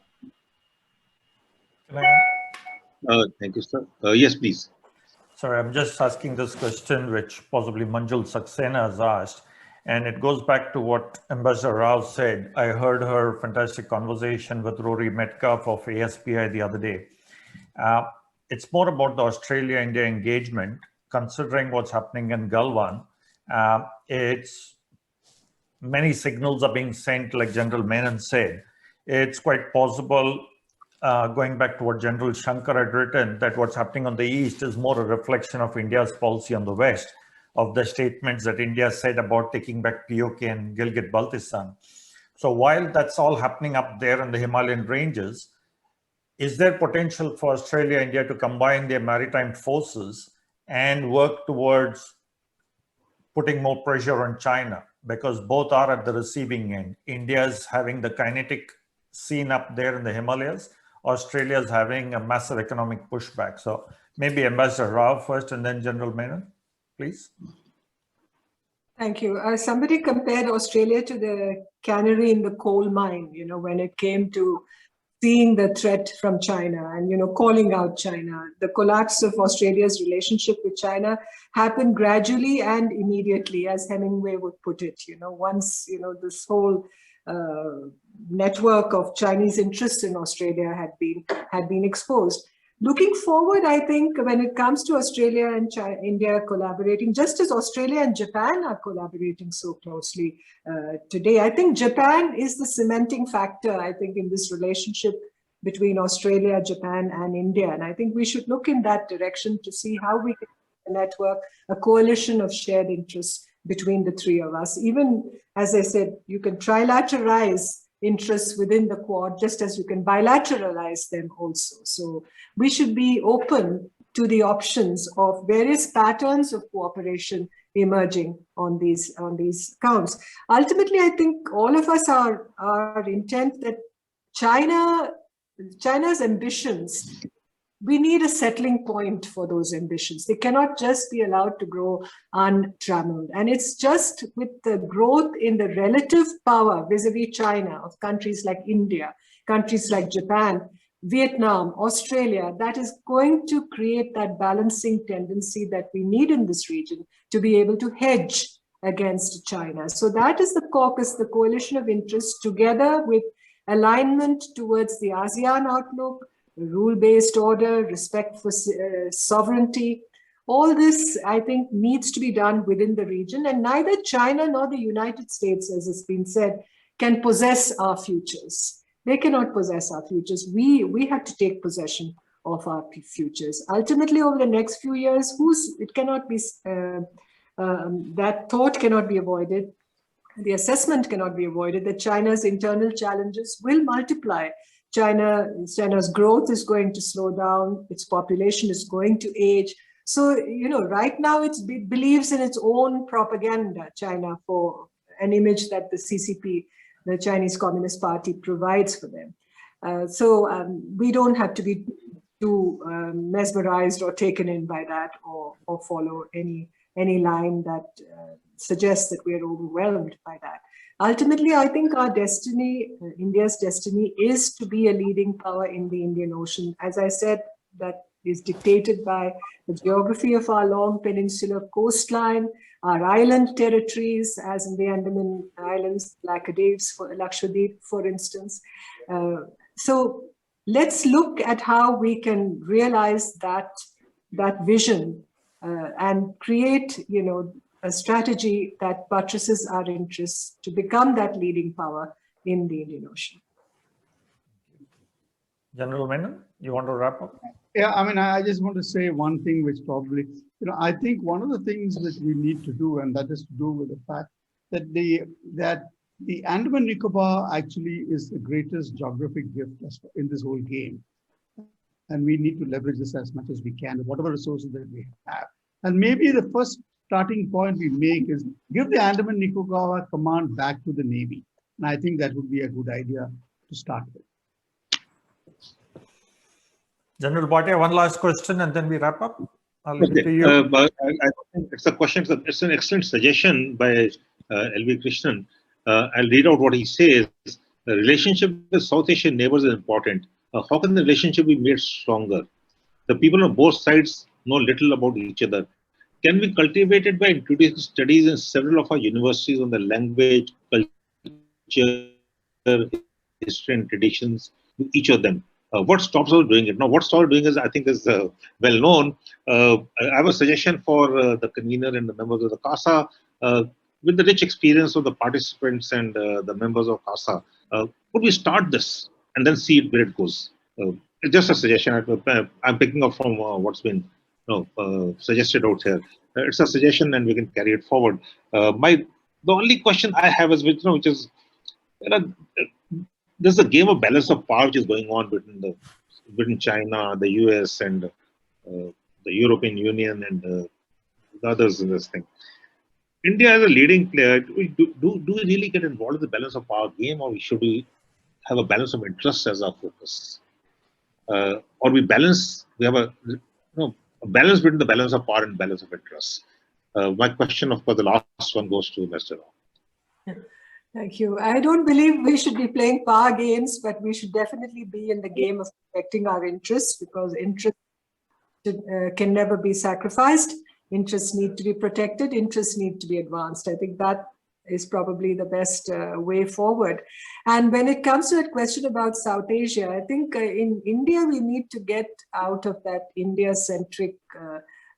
Thank you, sir. Yes, please. Sorry, I'm just asking this question, which possibly Manjul Saxena has asked, and it goes back to what Ambassador Rao said. I heard her fantastic conversation with Rory Metcalf of ASPI the other day. It's more about the Australia-India engagement, considering what's happening in Galwan. It's many signals are being sent, like General Menon said. It's quite possible, going back to what General Shankar had written, that what's happening on the East is more a reflection of India's policy on the West, of the statements that India said about taking back POK and Gilgit-Baltistan. So while that's all happening up there in the Himalayan ranges, is there potential for Australia and India to combine their maritime forces and work towards putting more pressure on China? Because both are at the receiving end. India is having the kinetic scene up there in the Himalayas. Australia is having a massive economic pushback. So maybe Ambassador Rao first and then General Menon, please. Thank you. Somebody compared Australia to the canary in the coal mine, when it came to seeing the threat from China and, calling out China. The collapse of Australia's relationship with China happened gradually and immediately, as Hemingway would put it. Once, this whole network of Chinese interests in Australia had been exposed. Looking forward, I think when it comes to Australia and India collaborating, just as Australia and Japan are collaborating so closely today, I think Japan is the cementing factor, I think, in this relationship between Australia, Japan, and India. And I think we should look in that direction to see how we can network, a coalition of shared interests between the three of us. Even, as I said, you can trilateralize interests within the Quad, just as you can bilateralize them also. So we should be open to the options of various patterns of cooperation emerging on these counts. Ultimately, I think all of us are intent that China's ambitions, we need a settling point for those ambitions. They cannot just be allowed to grow untrammeled. And it's just with the growth in the relative power vis-a-vis China of countries like India, countries like Japan, Vietnam, Australia, that is going to create that balancing tendency that we need in this region to be able to hedge against China. So that is the caucus, the coalition of interests, together with alignment towards the ASEAN outlook, rule-based order, respect for sovereignty. All this, I think, needs to be done within the region, and neither China nor the United States, as has been said, can possess our futures. They cannot possess our futures. We have to take possession of our futures. Ultimately, over the next few years, it cannot be, that thought cannot be avoided. The assessment cannot be avoided that China's internal challenges will multiply. China's growth is going to slow down. Its population is going to age. So, right now it believes in its own propaganda, China, for an image that the CCP, the Chinese Communist Party, provides for them. We don't have to be too mesmerized or taken in by that, or follow any line that suggests that we are overwhelmed by that. Ultimately, I think our destiny, India's destiny, is to be a leading power in the Indian Ocean. As I said, that is dictated by the geography of our long peninsular coastline, our island territories, as in the Andaman Islands, Lakshadweep, for instance. So let's look at how we can realize that vision and create, a strategy that buttresses our interests to become that leading power in the Indian Ocean. General Menon, you want to wrap up? Yeah, I just want to say one thing which probably, I think one of the things that we need to do, and that is to do with the fact that the Andaman Nicobar actually is the greatest geographic gift in this whole game. And we need to leverage this as much as we can, whatever resources that we have. And maybe the first starting point we make is give the Andaman Nicobar command back to the Navy. And I think that would be a good idea to start with. General Bhatia, one last question and then we wrap up. I'll leave it to you. I think it's a question. It's an excellent suggestion by L.V. Krishnan. I'll read out what he says. The relationship with South Asian neighbors is important. How can the relationship be made stronger? The people on both sides know little about each other. Can we cultivate it by introducing studies in several of our universities on the language, culture, history, and traditions with each of them? What stops us doing it? Now, what stops doing is, I think, is well known. I have a suggestion for the convener and the members of the CASA. With the rich experience of the participants and the members of CASA, could we start this and then see where it goes? It's just a suggestion. I'm picking up from what's been suggested out here. It's a suggestion, and we can carry it forward. The only question I have is, which is, there's a game of balance of power which is going on between China, the US, and the European Union, and the others in this thing. India as a leading player, do we really get involved in the balance of power game, or should we have a balance of interest as our focus? Or we have a balance between the balance of power and balance of interest. My question, of course, the last one goes to Mr. Rao. Thank you. I don't believe we should be playing power games, but we should definitely be in the game of protecting our interests, because interests can never be sacrificed. Interests need to be protected. Interests need to be advanced. I think that is probably the best way forward. And when it comes to that question about South Asia, I think in India, we need to get out of that India-centric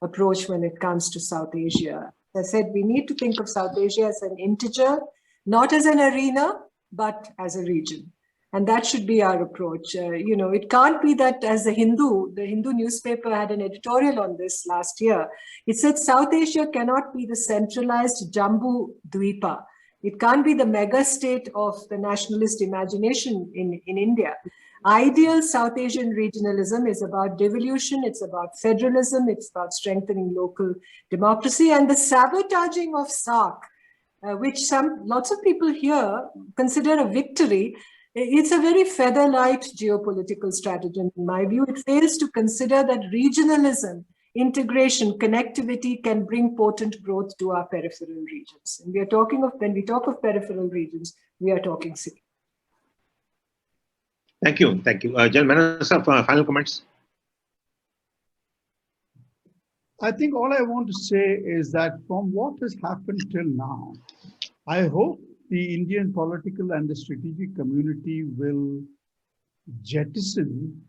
approach when it comes to South Asia. As I said, we need to think of South Asia as an integer, not as an arena, but as a region. And that should be our approach. It can't be that, as the Hindu newspaper had an editorial on this last year. It said South Asia cannot be the centralized Jambu Dweepa. It can't be the mega state of the nationalist imagination in India. Ideal South Asian regionalism is about devolution, it's about federalism, it's about strengthening local democracy, and the sabotaging of SAARC, which lots of people here consider a victory. It's a very feather-light geopolitical strategy. In my view, it fails to consider that regionalism, integration, connectivity can bring potent growth to our peripheral regions. And when we talk of peripheral regions, we are talking city. Thank you. General Menon Rao, final comments. I think all I want to say is that from what has happened till now, I hope the Indian political and the strategic community will jettison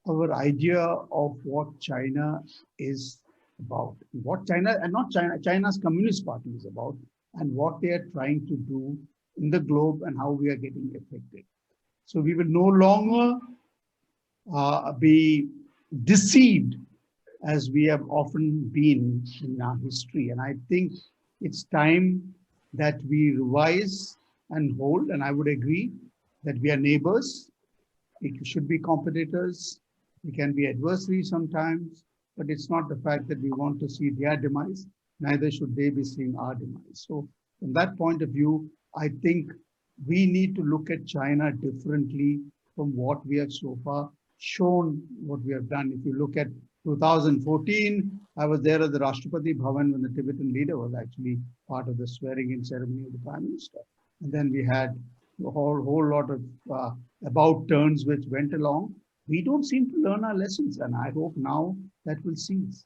our idea of what China is about, what China, and not China, China's Communist Party is about, and what they are trying to do in the globe and how we are getting affected. So we will no longer be deceived as we have often been in our history. And I think it's time that we revise and hold, and I would agree that we are neighbors, we should be competitors, we can be adversaries sometimes, but it's not the fact that we want to see their demise, neither should they be seeing our demise. So from that point of view, I think we need to look at China differently from what we have so far shown, what we have done. If you look at 2014, I was there at the Rashtrapati Bhavan when the Tibetan leader was actually part of the swearing-in ceremony of the Prime Minister. And then we had a whole lot of about turns which went along. We don't seem to learn our lessons, and I hope now that will cease.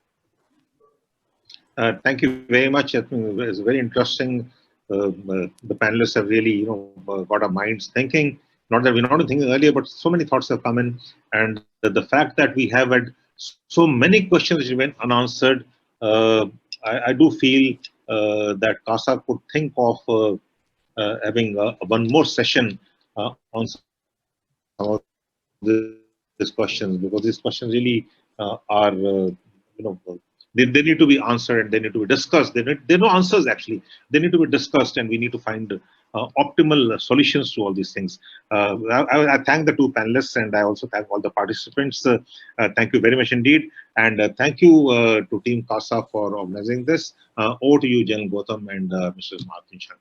Thank you very much. I think it's very interesting. The panelists have really, got our minds thinking. Not that we're not thinking earlier, but so many thoughts have come in, and the fact that we have had so many questions which remain unanswered, I do feel that CASA could think of having one more session on some of these questions, because these questions really are, they need to be answered and they need to be discussed. There are no answers actually. They need to be discussed, and we need to find optimal solutions to all these things. I thank the two panelists, and I also thank all the participants. Thank you very much indeed, and thank you to Team CASA for organizing this. Over to you, General Gautam and Mrs. Martin Chan.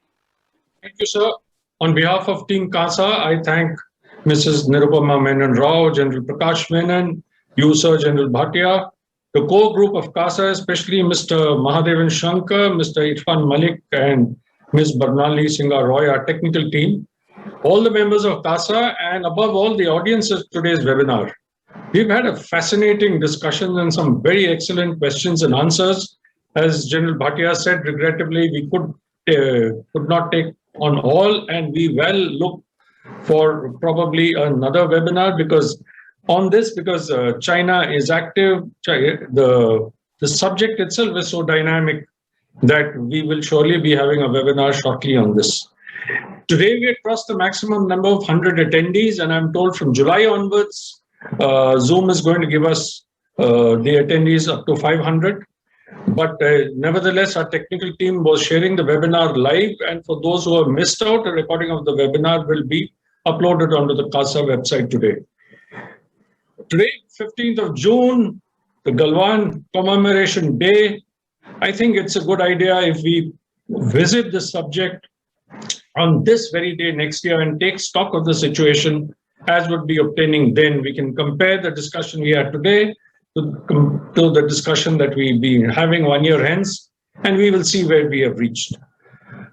Thank you, sir. On behalf of Team CASA, I thank Mrs. Nirupama Menon Rao, General Prakash Menon, you, Sir, General Bhatia, the core group of CASA, especially Mr. Mahadevan Shankar, Mr. Irfan Malik, and Ms. Barnali Singha Roy, our technical team, all the members of CASA, and above all, the audience of today's webinar. We've had a fascinating discussion and some very excellent questions and answers. As General Bhatia said, regrettably, we could not take on all, and we well look for probably another webinar because China is active. The subject itself is so dynamic that we will surely be having a webinar shortly on this. Today we had crossed the maximum number of 100 attendees, and I'm told from July onwards, Zoom is going to give us the attendees up to 500. But nevertheless, our technical team was sharing the webinar live, and for those who have missed out, a recording of the webinar will be uploaded onto the CASA website today. Today, 15th of June, the Galwan Commemoration Day. I think it's a good idea if we visit this subject on this very day next year and take stock of the situation as would be obtaining then. We can compare the discussion we had today to the discussion that we'll be having 1 year hence, and we will see where we have reached.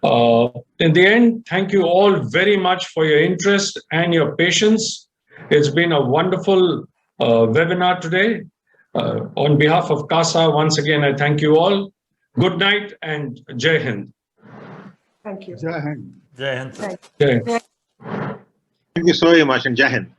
In the end, thank you all very much for your interest and your patience. It's been a wonderful webinar today. On behalf of CASA, once again, I thank you all. Good night and Jai Hind. Thank you. Jai Hind. Jai Hind. Jai Hind. Thank you so much, and Jai Hind.